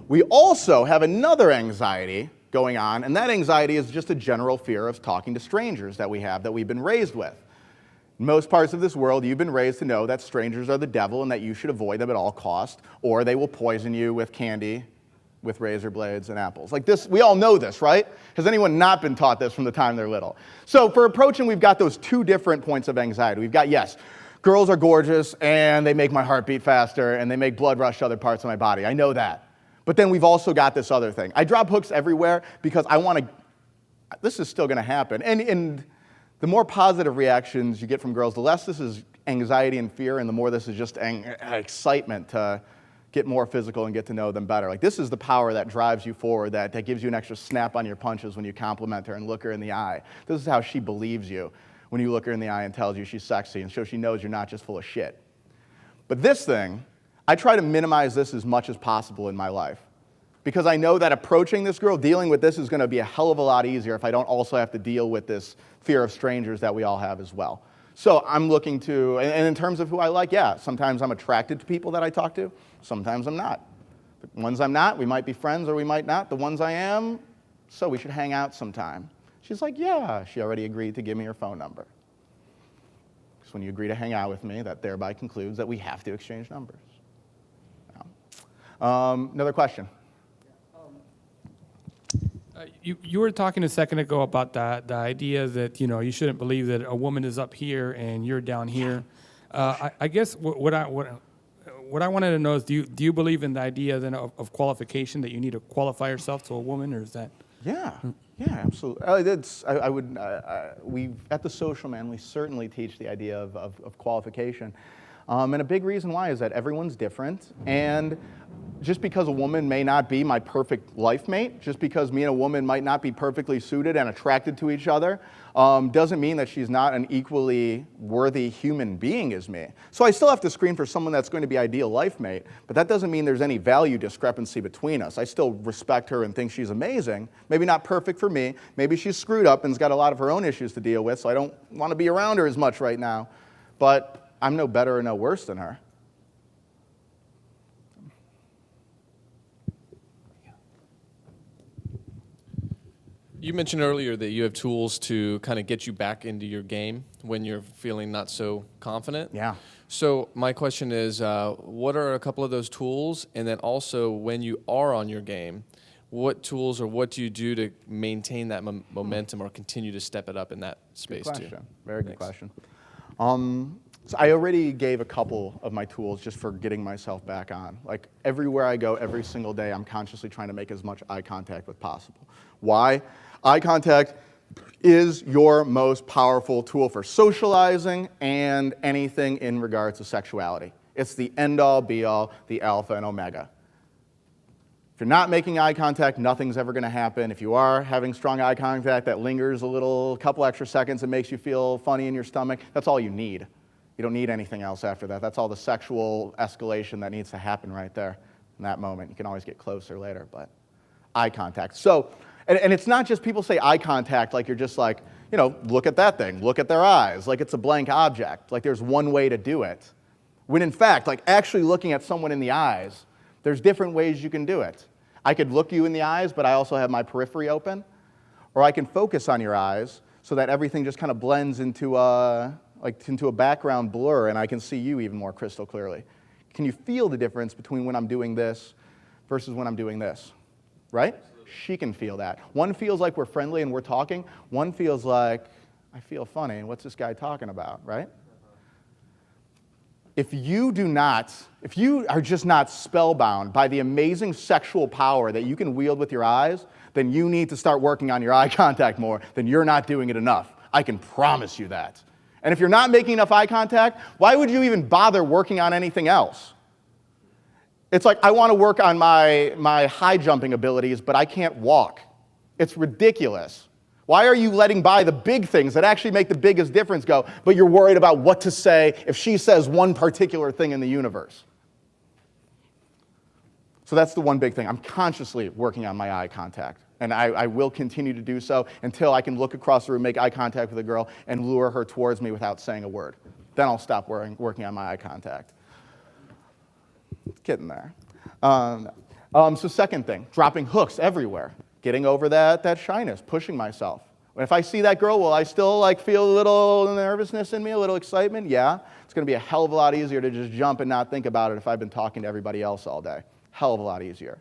We also have another anxiety going on, and that anxiety is just a general fear of talking to strangers that we've been raised with. In most parts of this world, you've been raised to know that strangers are the devil and that you should avoid them at all costs, or they will poison you with candy, with razor blades and apples. Like this, we all know this, right? Has anyone not been taught this from the time they're little? So for approaching, we've got those two different points of anxiety. We've got, yes, girls are gorgeous, and they make my heart beat faster, and they make blood rush to other parts of my body. I know that. But then we've also got this other thing. I drop hooks everywhere because I want to, this is still going to happen. And the more positive reactions you get from girls, the less this is anxiety and fear, and the more this is just excitement to get more physical and get to know them better. Like, this is the power that drives you forward, that gives you an extra snap on your punches when you compliment her and look her in the eye. This is how she believes you when you look her in the eye and tells you she's sexy, and so she knows you're not just full of shit. But this thing, I try to minimize this as much as possible in my life, because I know that approaching this girl, dealing with this, is going to be a hell of a lot easier if I don't also have to deal with this fear of strangers that we all have as well. So I'm looking to, and in terms of who I like, yeah, sometimes I'm attracted to people that I talk to, sometimes I'm not. The ones I'm not, we might be friends or we might not. The ones I am, so we should hang out sometime. She's like, yeah, she already agreed to give me her phone number. Because when you agree to hang out with me, that thereby concludes that we have to exchange numbers. Another question.
You were talking a second ago about the idea that, you shouldn't believe that a woman is up here and you're down here. I guess what I wanted to know is, do you believe in the idea then of qualification, that you need to qualify yourself to a woman, or is that?
Yeah, absolutely. We at the Social Man, we certainly teach the idea of qualification. And a big reason why is that everyone's different, and just because a woman may not be my perfect life mate, just because me and a woman might not be perfectly suited and attracted to each other, doesn't mean that she's not an equally worthy human being as me. So I still have to screen for someone that's going to be ideal life mate, but that doesn't mean there's any value discrepancy between us. I still respect her and think she's amazing. Maybe not perfect for me. Maybe she's screwed up and's got a lot of her own issues to deal with, so I don't want to be around her as much right now. But I'm no better or no worse than her.
You mentioned earlier that you have tools to kind of get you back into your game when you're feeling not so confident.
Yeah.
So my question is, what are a couple of those tools? And then also, when you are on your game, what tools or what do you do to maintain that momentum or continue to step it up in that space
Good question.
too?
Very good question. So I already gave a couple of my tools just for getting myself back on. Like, everywhere I go, every single day, I'm consciously trying to make as much eye contact as possible. Why? Eye contact is your most powerful tool for socializing and anything in regards to sexuality. It's the end-all, be-all, the alpha and omega. If you're not making eye contact, nothing's ever going to happen. If you are having strong eye contact that lingers a couple extra seconds and makes you feel funny in your stomach, that's all you need. You don't need anything else after that. That's all the sexual escalation that needs to happen right there in that moment. You can always get closer later, but eye contact. So, and it's not just people say eye contact like you're just like, look at that thing, look at their eyes, like it's a blank object, like there's one way to do it. When in fact, like actually looking at someone in the eyes, there's different ways you can do it. I could look you in the eyes, but I also have my periphery open, or I can focus on your eyes so that everything just kind of blends into a background blur, and I can see you even more crystal clearly. Can you feel the difference between when I'm doing this versus when I'm doing this? Right? She can feel that. One feels like we're friendly and we're talking. One feels like, I feel funny, what's this guy talking about, right? If you are just not spellbound by the amazing sexual power that you can wield with your eyes, then you need to start working on your eye contact more. Then you're not doing it enough. I can promise you that. And if you're not making enough eye contact, why would you even bother working on anything else? It's like, I want to work on my high jumping abilities, but I can't walk. It's ridiculous. Why are you letting by the big things that actually make the biggest difference go, but you're worried about what to say if she says one particular thing in the universe? So that's the one big thing. I'm consciously working on my eye contact. And I will continue to do so until I can look across the room, make eye contact with a girl, and lure her towards me without saying a word. Then I'll stop working on my eye contact. It's getting there. So second thing, dropping hooks everywhere. Getting over that shyness, pushing myself. If I see that girl, will I still feel a little nervousness in me, a little excitement? Yeah. It's going to be a hell of a lot easier to just jump and not think about it if I've been talking to everybody else all day. Hell of a lot easier.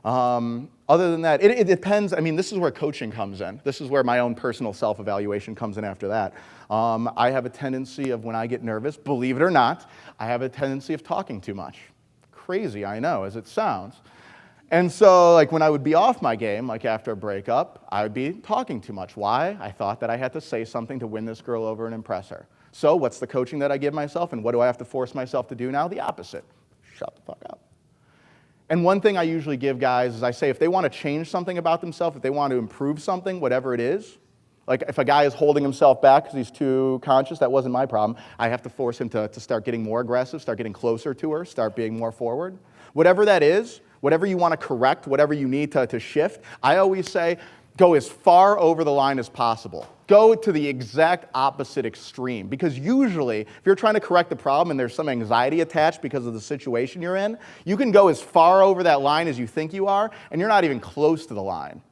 Other than that, it depends. I mean, this is where coaching comes in. This is where my own personal self-evaluation comes in after that. I have a tendency of, when I get nervous, believe it or not, I have a tendency of talking too much. Crazy, I know, as it sounds. And so, like, when I would be off my game, like after a breakup, I would be talking too much. Why? I thought that I had to say something to win this girl over and impress her. So what's the coaching that I give myself, and what do I have to force myself to do now? The opposite. Shut the fuck up. And one thing I usually give guys is I say if they want to change something about themselves, if they want to improve something, whatever it is, like if a guy is holding himself back because he's too conscious, that wasn't my problem. I have to force him to start getting more aggressive, start getting closer to her, start being more forward. Whatever that is, whatever you want to correct, whatever you need to shift, I always say go as far over the line as possible. Go to the exact opposite extreme. Because usually, if you're trying to correct the problem and there's some anxiety attached because of the situation you're in, you can go as far over that line as you think you are, and you're not even close to the line.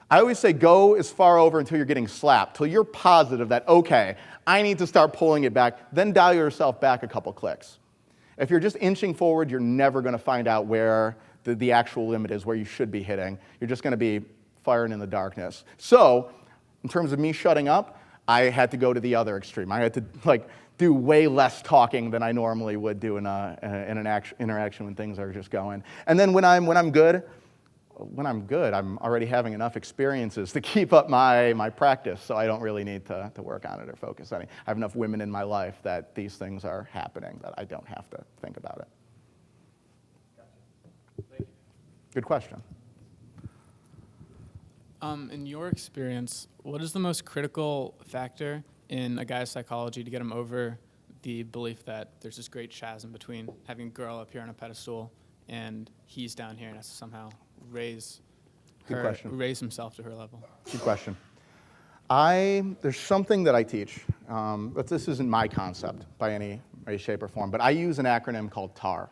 I always say go as far over until you're getting slapped, till you're positive that, okay, I need to start pulling it back, then dial yourself back a couple clicks. If you're just inching forward, you're never going to find out where the actual limit is, where you should be hitting. You're just going to be firing in the darkness. So, in terms of me shutting up, I had to go to the other extreme. I had to do way less talking than I normally would do in an interaction when things are just going. And then when I'm good, I'm already having enough experiences to keep up my practice, so I don't really need to work on it or focus on it. I have enough women in my life that these things are happening that I don't have to think about it.
Thank you.
Good question.
In your experience, what is the most critical factor in a guy's psychology to get him over the belief that there's this great chasm between having a girl up here on a pedestal and he's down here and has to somehow raise himself to her level?
Good question. There's something that I teach, but this isn't my concept by any way, shape, or form, but I use an acronym called TAR.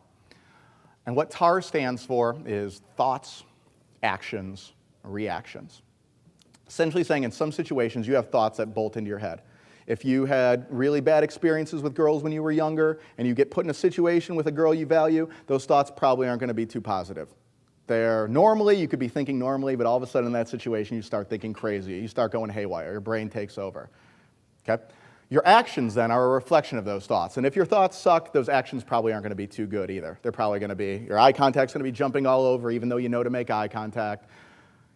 And what TAR stands for is thoughts, actions, reactions. Essentially saying in some situations you have thoughts that bolt into your head. If you had really bad experiences with girls when you were younger and you get put in a situation with a girl you value, those thoughts probably aren't going to be too positive. Normally, you could be thinking normally, but all of a sudden in that situation you start thinking crazy. You start going haywire. Your brain takes over. Okay? Your actions then are a reflection of those thoughts. And if your thoughts suck, those actions probably aren't going to be too good either. They're probably going to be, your eye contact's going to be jumping all over even though you know to make eye contact.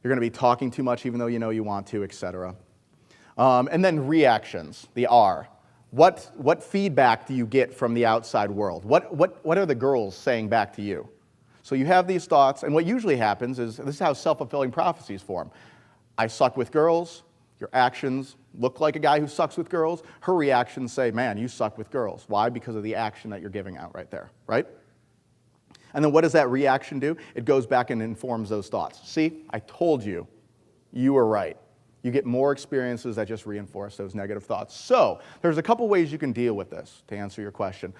You're going to be talking too much even though you know you want to, etc. And then reactions, the R. What feedback do you get from the outside world? What are the girls saying back to you? So you have these thoughts, and what usually happens is, this is how self-fulfilling prophecies form. I suck with girls. Your actions look like a guy who sucks with girls. Her reactions say, man, you suck with girls. Why? Because of the action that you're giving out right there, right? And then what does that reaction do? It goes back and informs those thoughts. See, I told you, you were right. You get more experiences that just reinforce those negative thoughts. So there's a couple ways you can deal with this, to answer your question.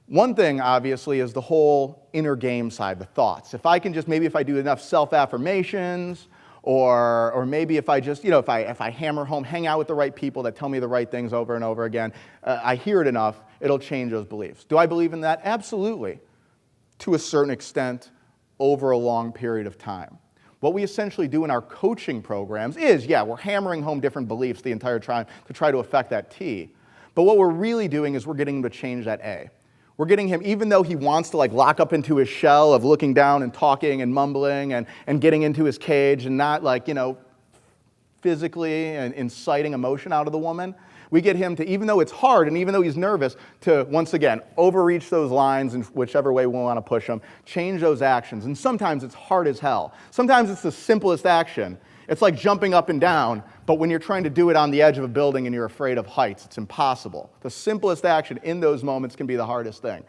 One thing, obviously, is the whole inner game side, the thoughts. If I can just, maybe if I do enough self-affirmations, or maybe if I just, if I hammer home, hang out with the right people that tell me the right things over and over again, I hear it enough, it'll change those beliefs. Do I believe in that? Absolutely. To a certain extent, over a long period of time. What we essentially do in our coaching programs is, we're hammering home different beliefs the entire time to try to affect that T. But what we're really doing is we're getting him to change that A. We're getting him, even though he wants to lock up into his shell of looking down and talking and mumbling and getting into his cage and not physically and inciting emotion out of the woman, we get him to, even though it's hard and even though he's nervous, to, once again, overreach those lines in whichever way we want to push them, change those actions. And sometimes it's hard as hell. Sometimes it's the simplest action. It's like jumping up and down, but when you're trying to do it on the edge of a building and you're afraid of heights, it's impossible. The simplest action in those moments can be the hardest thing.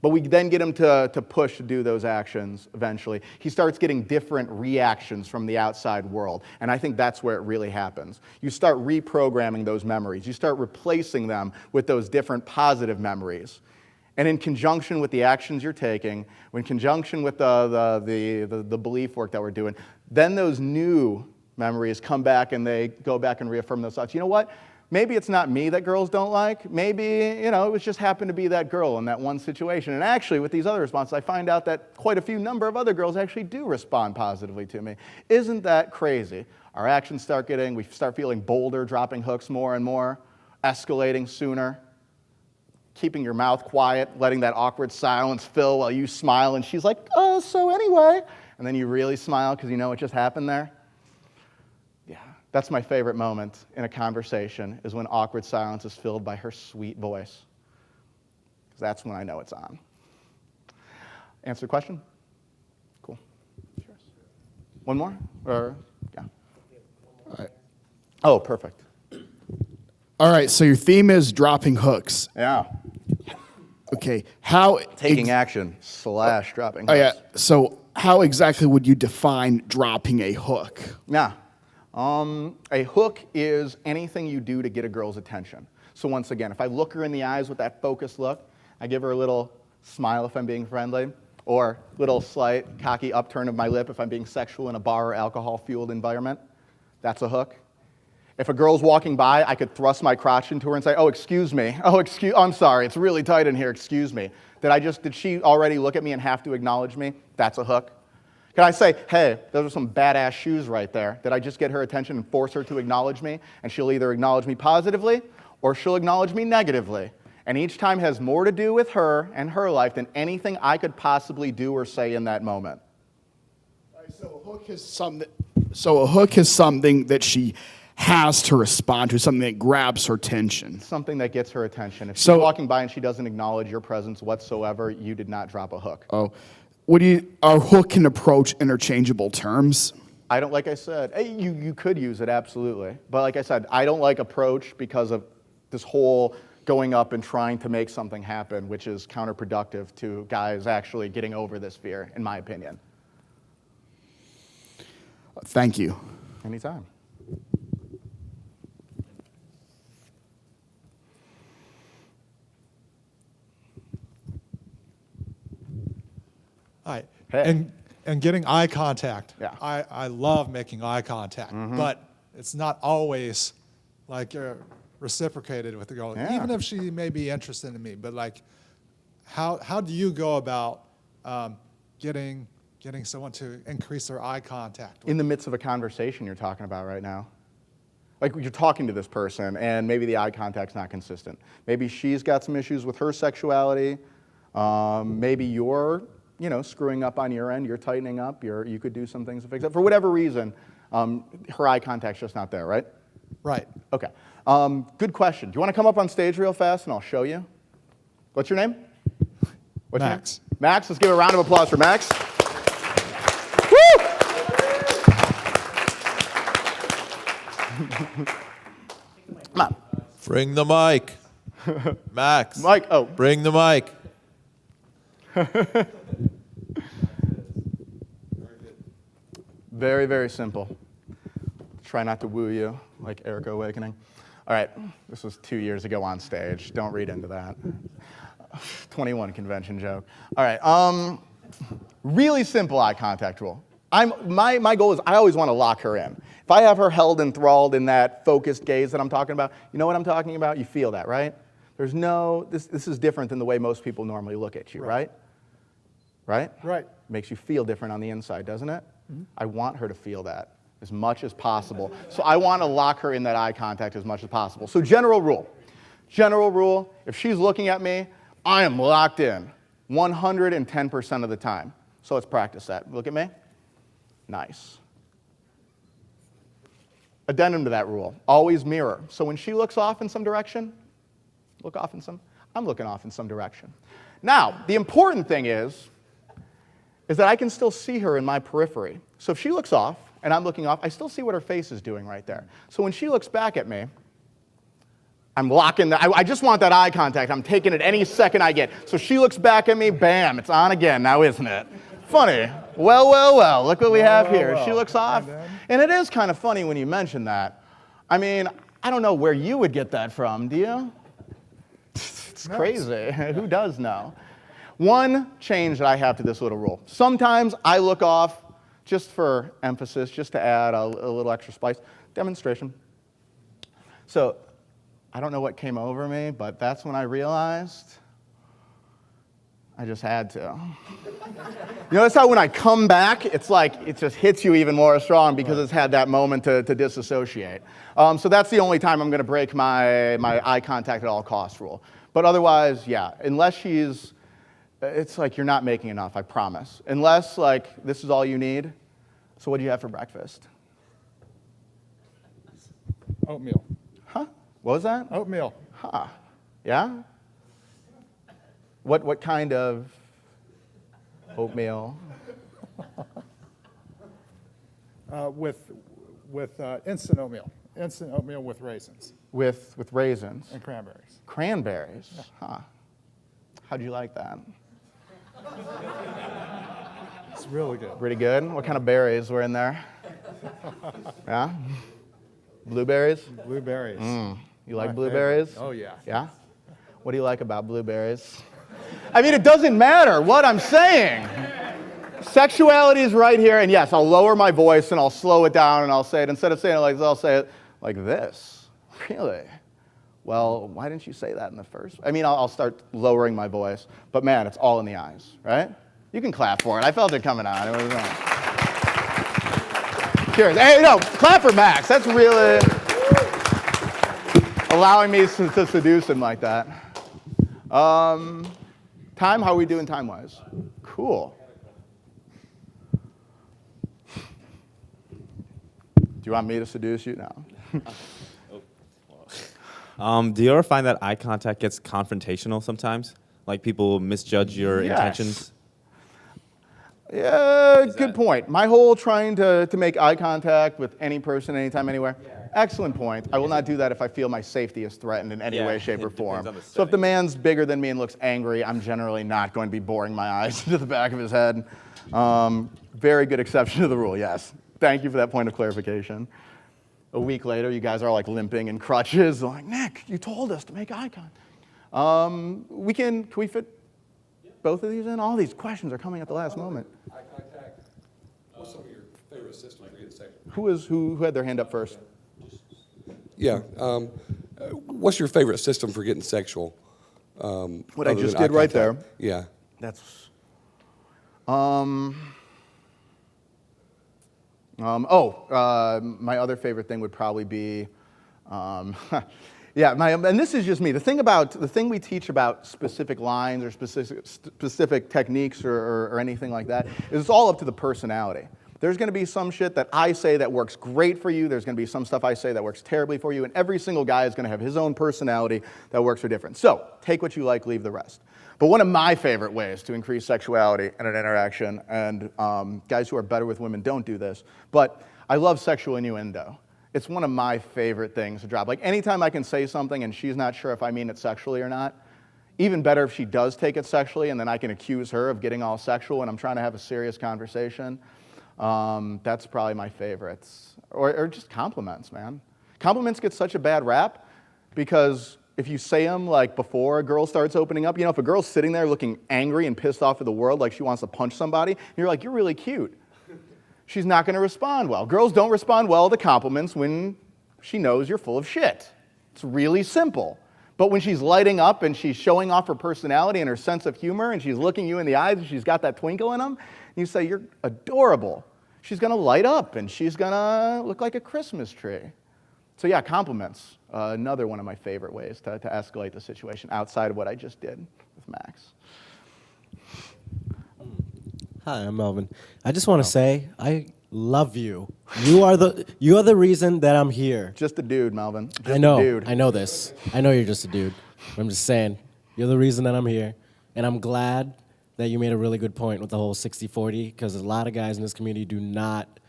But we then get him to push to do those actions eventually. He starts getting different reactions from the outside world. And I think that's where it really happens. You start reprogramming those memories. You start replacing them with those different positive memories. And in conjunction with the actions you're taking, in conjunction with the belief work that we're doing, then those new memories come back and they go back and reaffirm those thoughts. You know what? Maybe it's not me that girls don't like. Maybe, it was just happened to be that girl in that one situation. And actually, with these other responses, I find out that quite a number of other girls actually do respond positively to me. Isn't that crazy? Our actions we start feeling bolder, dropping hooks more and more, escalating sooner, keeping your mouth quiet, letting that awkward silence fill while you smile, and she's like, oh, so anyway. and then you really smile because you know what just happened there? Yeah, that's my favorite moment in a conversation, is when awkward silence is filled by her sweet voice. Because that's when I know it's on. Answer the question? Cool. Sure. One more? Or, yeah.
All right.
Oh, perfect.
All right, so your theme is dropping hooks.
Yeah.
Okay, how...
Taking action / dropping.
Oh, yeah.
hooks.
So how exactly would you define dropping a hook?
Yeah. A hook is anything you do to get a girl's attention. So once again, if I look her in the eyes with that focused look, I give her a little smile if I'm being friendly, or little slight cocky upturn of my lip if I'm being sexual in a bar or alcohol-fueled environment, that's a hook. If a girl's walking by, I could thrust my crotch into her and say, oh, excuse me. Oh, I'm sorry, it's really tight in here, excuse me. Did she already look at me and have to acknowledge me? That's a hook. Can I say, hey, those are some badass shoes right there? Did I just get her attention and force her to acknowledge me? And she'll either acknowledge me positively or she'll acknowledge me negatively. And each time has more to do with her and her life than anything I could possibly do or say in that moment.
All right, so a hook is something that she has to respond to, something that grabs her attention.
Something that gets her attention. If she's
So-
walking by and she doesn't acknowledge your presence whatsoever, you did not drop a hook.
Oh, our hook and approach interchangeable terms?
I don't, like I said, you could use it, absolutely. But like I said, I don't like approach because of this whole going up and trying to make something happen, which is counterproductive to guys actually getting over this fear, in my opinion.
Thank you.
Anytime.
Hi.
Hey.
And getting eye contact.
Yeah.
I love making eye contact, but it's not always like you're reciprocated with the girl,
Yeah.
even if she may be interested in me. But like, how do you go about getting someone to increase their eye contact?
In the midst of a conversation you're talking about right now. Like you're talking to this person and maybe the eye contact's not consistent. Maybe she's got some issues with her sexuality. Maybe you're screwing up on your end, you're tightening up, you could do some things to fix it. For whatever reason, her eye contact's just not there, right?
Right.
Okay. Good question. Do you want to come up on stage real fast and I'll show you? What's your name? What's your
Max.
name? Max, let's give a round of applause for Max. Woo! Come on.
Bring the mic. Max.
Mike, oh.
Bring the mic.
Very, very simple. Try not to woo you like Erica Awakening. All right, this was 2 years ago on stage. Don't read into that. 21 convention joke. All right, really simple eye contact rule. My goal is I always want to lock her in. If I have her held enthralled in that focused gaze that I'm talking about, you know what I'm talking about? You feel that, right? There's no, this is different than the way most people normally look at you, right? Right?
Right.
Makes you feel different on the inside, doesn't it? I want her to feel that as much as possible. So I want to lock her in that eye contact as much as possible. So general rule, if she's looking at me, I am locked in 110% of the time. So let's practice that. Look at me. Nice. Addendum to that rule, always mirror. So when she looks off in some direction, I'm looking off in some direction. Now, the important thing is that I can still see her in my periphery. So if she looks off and I'm looking off, I still see what her face is doing right there. So when she looks back at me, I'm locking that. I just want that eye contact. I'm taking it any second I get. So she looks back at me, bam, it's on again now, isn't it? Funny. Well, look what we have here. She looks off. And it is kind of funny when you mention that. I mean, I don't know where you would get that from, do you? It's crazy. Who does know? One change that I have to this little rule. Sometimes I look off just for emphasis, just to add a little extra spice. Demonstration. So I don't know what came over me, but that's when I realized I just had to. You notice how when I come back, it's like it just hits you even more strong because it's had that moment to disassociate. So that's the only time I'm going to break my eye contact at all costs rule. But otherwise, yeah, unless she's it's like you're not making enough, I promise. Unless, like, this is all you need. So what do you have for breakfast?
Oatmeal.
Huh? What was that?
Oatmeal.
Huh. Yeah? What kind of oatmeal?
With instant oatmeal. Instant oatmeal with raisins
With raisins.
and cranberries.
Cranberries. Huh. How'd you like that?
It's really good.
Pretty good. What kind of berries were in there? Yeah? Blueberries?
Blueberries.
You like
My
blueberries?
favorite. Oh, yeah.
Yeah? What do you like about blueberries? I mean, it doesn't matter what I'm saying. Sexuality is right here, and yes, I'll lower my voice and I'll slow it down and I'll say it, instead of saying it like this, I'll say it like this. Really? Well, why didn't you say that in the first? I mean, I'll start lowering my voice, but man, it's all in the eyes, right? You can clap for it. I felt it coming on. It was, cheers. Hey, no, clap for Max. That's really allowing me to seduce him like that. Time, how are we doing time-wise? Cool. Do you want me to seduce you? No.
Do you ever find that eye contact gets confrontational sometimes? Like people misjudge your intentions?
Yeah, good point. My whole trying to make eye contact with any person, anytime, anywhere. Excellent point. I will not do that if I feel my safety is threatened in any way, shape, or form. So if the man's bigger than me and looks angry, I'm generally not going to be boring my eyes into the back of his head. Very good exception to the rule, yes. Thank you for that point of clarification. A week later, you guys are like limping in crutches. Like, Nick, you told us to make eye contact. Can we fit both of these in? All these questions are coming at the last moment.
Eye contact. What's some of your favorite systems for getting sexual?
Who had their hand up first?
Yeah. What's your favorite system for getting sexual?
What I
other
just
than eye
did right there.
contact? Yeah.
That's. My other favorite thing would probably be, and this is just me. The thing we teach about specific lines or specific techniques or anything like that is it's all up to the personality. There's going to be some shit that I say that works great for you. There's going to be some stuff I say that works terribly for you. And every single guy is going to have his own personality that works for different. So take what you like, leave the rest. But one of my favorite ways to increase sexuality in an interaction, and guys who are better with women don't do this, but I love sexual innuendo. It's one of my favorite things to drop. Like anytime I can say something and she's not sure if I mean it sexually or not, even better if she does take it sexually and then I can accuse her of getting all sexual when I'm trying to have a serious conversation. That's probably my favorites. Or just compliments, man. Compliments get such a bad rap because if you say them like before a girl starts opening up, if a girl's sitting there looking angry and pissed off at the world like she wants to punch somebody, and you're like, you're really cute, she's not going to respond well. Girls don't respond well to compliments when she knows you're full of shit. It's really simple. But when she's lighting up and she's showing off her personality and her sense of humor and she's looking you in the eyes and she's got that twinkle in them, you say, you're adorable. She's going to light up and she's going to look like a Christmas tree. So yeah, compliments. Another one of my favorite ways to escalate the situation outside of what I just did with Max.
Hi, I'm Melvin. I just want to say I love you. You are the reason that I'm here.
Just a dude, Melvin. Just
I know.
A dude.
I know this. I know you're just a dude. I'm just saying you're the reason that I'm here, and I'm glad that you made a really good point with the whole 60-40 because a lot of guys in this community do not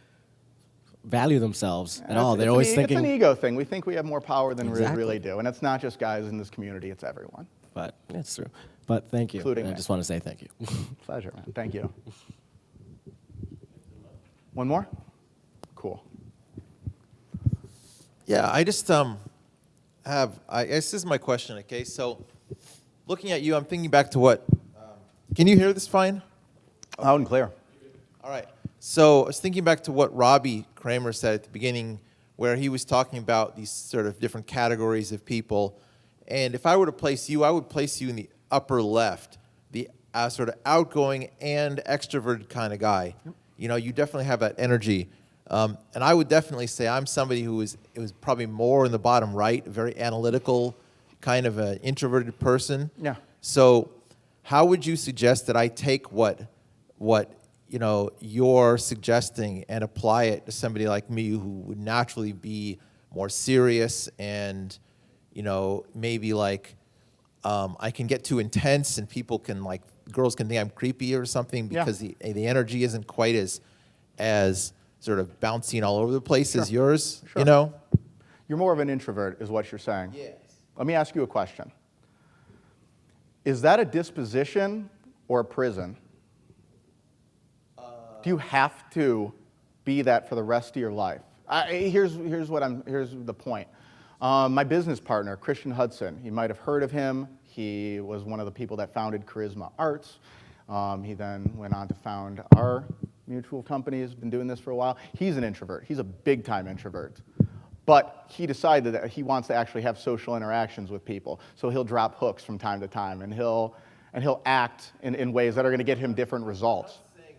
value themselves at all. They're always thinking
it's an ego thing. We think we have more power than we
Exactly.
really do, and it's not just guys in this community; it's everyone.
But it's true. But thank you.
Including
And I
me.
just want to say thank you.
Pleasure, man. Thank you. One more? Cool.
Yeah, I just I guess this is my question, okay? So looking at you, I'm thinking back to what, can you hear this fine?
Loud and clear.
All right. So I was thinking back to what Robbie Kramer said at the beginning, where he was talking about these sort of different categories of people. And if I were to place you, I would place you in the upper left, the sort of outgoing and extroverted kind of guy. Yep. You definitely have that energy. And I would definitely say I'm somebody who was probably more in the bottom right, a very analytical, kind of an introverted person.
Yeah.
So how would you suggest that I take what you're suggesting and apply it to somebody like me who would naturally be more serious and, maybe like I can get too intense and people can girls can think I'm creepy or something because the energy isn't quite as sort of bouncing all over the place as yours,
Sure. You're more of an introvert is what you're saying.
Yes.
Let me ask you a question. Is that a disposition or a prison? Do you have to be that for the rest of your life? Here's the point. My business partner, Christian Hudson, you might have heard of him. He was one of the people that founded Charisma Arts. He then went on to found our mutual company. He's been doing this for a while. He's an introvert. He's a big-time introvert. But he decided that he wants to actually have social interactions with people. So he'll drop hooks from time to time, and he'll act in ways that are going to get him different results.
I'm saying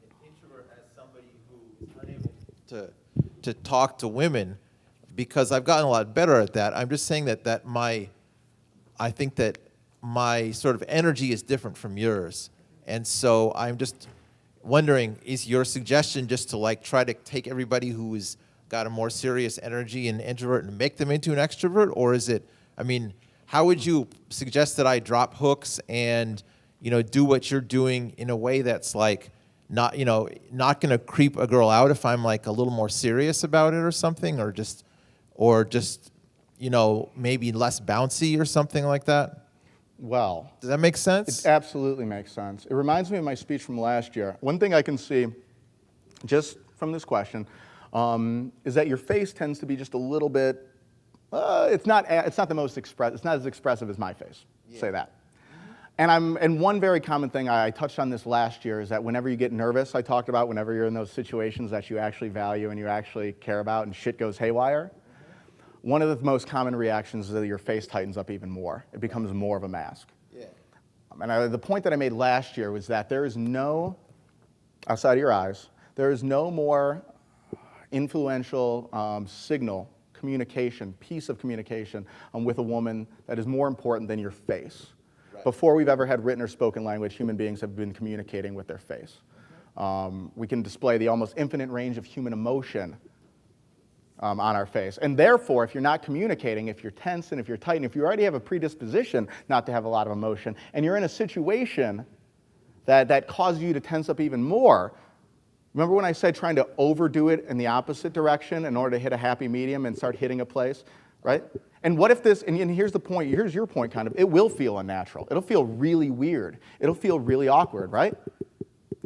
an introvert as somebody who is unable to talk to women, because I've gotten a lot better at that. I'm just saying that I think that my sort of energy is different from yours. And so I'm just wondering, is your suggestion just to try to take everybody who is got a more serious energy and introvert and make them into an extrovert? Or is it, how would you suggest that I drop hooks and, do what you're doing in a way that's not going to creep a girl out if I'm a little more serious about it or something, or just maybe less bouncy or something like that?
Well,
does that make sense?
It absolutely makes sense. It reminds me of my speech from last year. One thing I can see just from this question is that your face tends to be just a little bit. It's not the most express. It's not as expressive as my face. Yeah. Say that. And one very common thing, I touched on this last year, is that whenever you get nervous, I talked about whenever you're in those situations that you actually value and you actually care about and shit goes haywire, one of the most common reactions is that your face tightens up even more. It becomes more of a mask. Yeah. And the point that I made last year was that there is no, outside of your eyes, there is no more influential signal, communication, piece of communication with a woman that is more important than your face. Right. Before we've ever had written or spoken language, human beings have been communicating with their face. We can display the almost infinite range of human emotion on our face. And therefore, if you're not communicating, if you're tense and if you're tight, and if you already have a predisposition not to have a lot of emotion, and you're in a situation that causes you to tense up even more, remember when I said trying to overdo it in the opposite direction in order to hit a happy medium and start hitting a place, right? And what if this, and here's the point, here's your point kind of, it will feel unnatural. It'll feel really weird. It'll feel really awkward, right?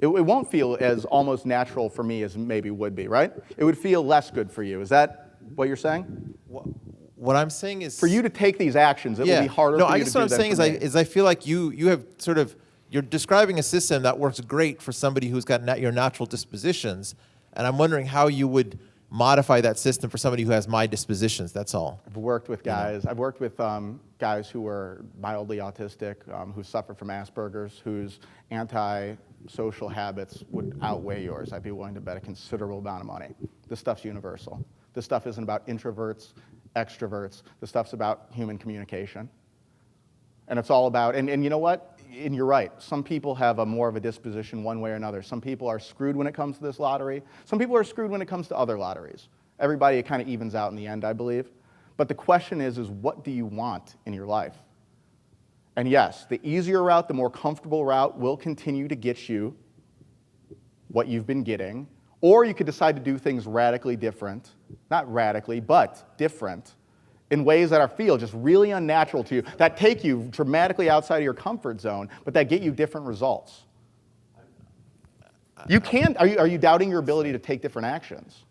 It won't feel as almost natural for me as maybe would be, right? It would feel less good for you. Is that what you're saying?
What I'm saying is,
for you to take these actions, it will be harder for you to do.
No, I guess what I'm saying is I feel like you have sort of, you're describing a system that works great for somebody who's got your natural dispositions, and I'm wondering how you would modify that system for somebody who has my dispositions. That's all.
I've worked with guys. I've worked with guys who were mildly autistic, who suffer from Asperger's, whose anti-social habits would outweigh yours. I'd be willing to bet a considerable amount of money. This stuff's universal. This stuff isn't about introverts, extroverts. This stuff's about human communication. And it's all about, and you know what? And you're right. Some people have more of a disposition one way or another. Some people are screwed when it comes to this lottery. Some people are screwed when it comes to other lotteries. Everybody kind of evens out in the end, I believe. But the question is what do you want in your life? And yes, the easier route, the more comfortable route will continue to get you what you've been getting. Or you could decide to do things radically different. Not radically, but different. In ways that feel just really unnatural to you, that take you dramatically outside of your comfort zone, but that get you different results. You can't. Are you doubting your ability to take different actions?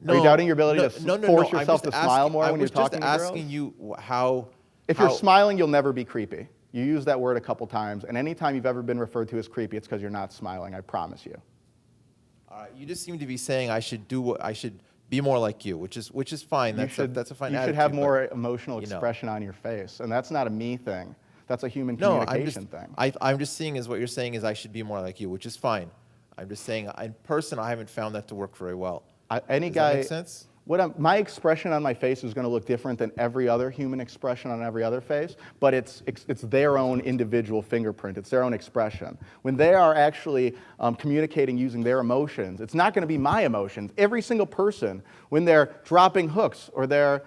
No,
are you doubting your ability to force yourself to smile more when you're talking to girls?
I was just asking you how.
If you're smiling, you'll never be creepy. You use that word a couple times, and anytime you've ever been referred to as creepy, it's because you're not smiling. I promise you.
All right. You just seem to be saying I should be more like you, which is fine. That's a fine attitude.
You should have more emotional expression on your face, and that's not a me thing. That's a human communication thing.
I'm just seeing as what you're saying is I should be more like you, which is fine. I'm just saying in person I haven't found that to work very well.
Any
Does
guy,
that make sense?
My expression on my face is going to look different than every other human expression on every other face, but it's their own individual fingerprint. It's their own expression. When they are actually communicating using their emotions, it's not going to be my emotions. Every single person, when they're dropping hooks or they're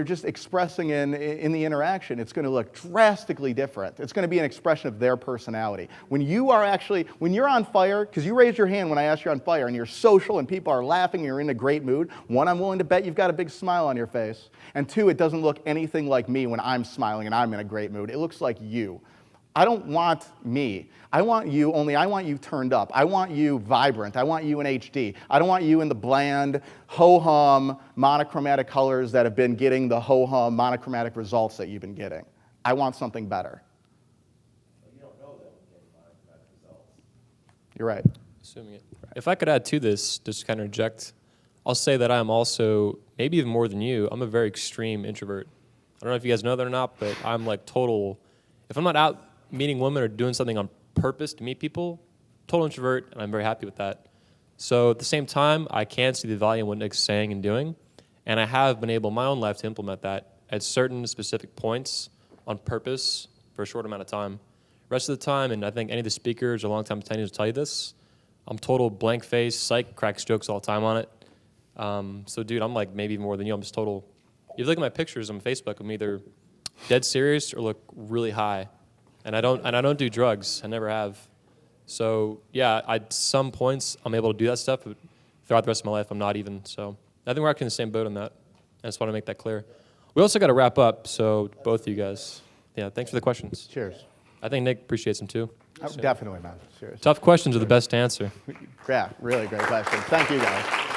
just expressing in the interaction, it's going to look drastically different. It's going to be an expression of their personality. When you're on fire, because you raised your hand when I asked you on fire, and you're social and people are laughing and you're in a great mood, one, I'm willing to bet you've got a big smile on your face, and two, it doesn't look anything like me when I'm smiling and I'm in a great mood. It looks like you. I don't want me. I want you, only I want you turned up. I want you vibrant. I want you in HD. I don't want you in the bland, ho-hum, monochromatic colors that have been getting the ho-hum, monochromatic results that you've been getting. I want something better. You don't know that we're getting monochromatic results. You're right.
Assuming it. If I could add to this, just kind of interject, I'll say that I'm also, maybe even more than you, I'm a very extreme introvert. I don't know if you guys know that or not, but I'm like total, if I'm not out meeting women or doing something on purpose to meet people, total introvert, and I'm very happy with that. So at the same time, I can see the value in what Nick's saying and doing, and I have been able in my own life to implement that at certain specific points on purpose for a short amount of time. Rest of the time, and I think any of the speakers or long-time attendees will tell you this, I'm total blank face, psych, cracks jokes all the time on it. So dude, I'm like maybe more than you. I'm just total. If you look at my pictures on Facebook, I'm either dead serious or look really high. And I don't do drugs. I never have. So yeah, at some points I'm able to do that stuff, but throughout the rest of my life I'm not even. So I think we're actually in the same boat on that. I just want to make that clear. We also got to wrap up. So both of you guys, yeah, thanks for the questions.
Cheers.
I think Nick appreciates them too.
Definitely, man. Cheers.
Tough questions are the best to answer.
Yeah, really great questions. Thank you, guys.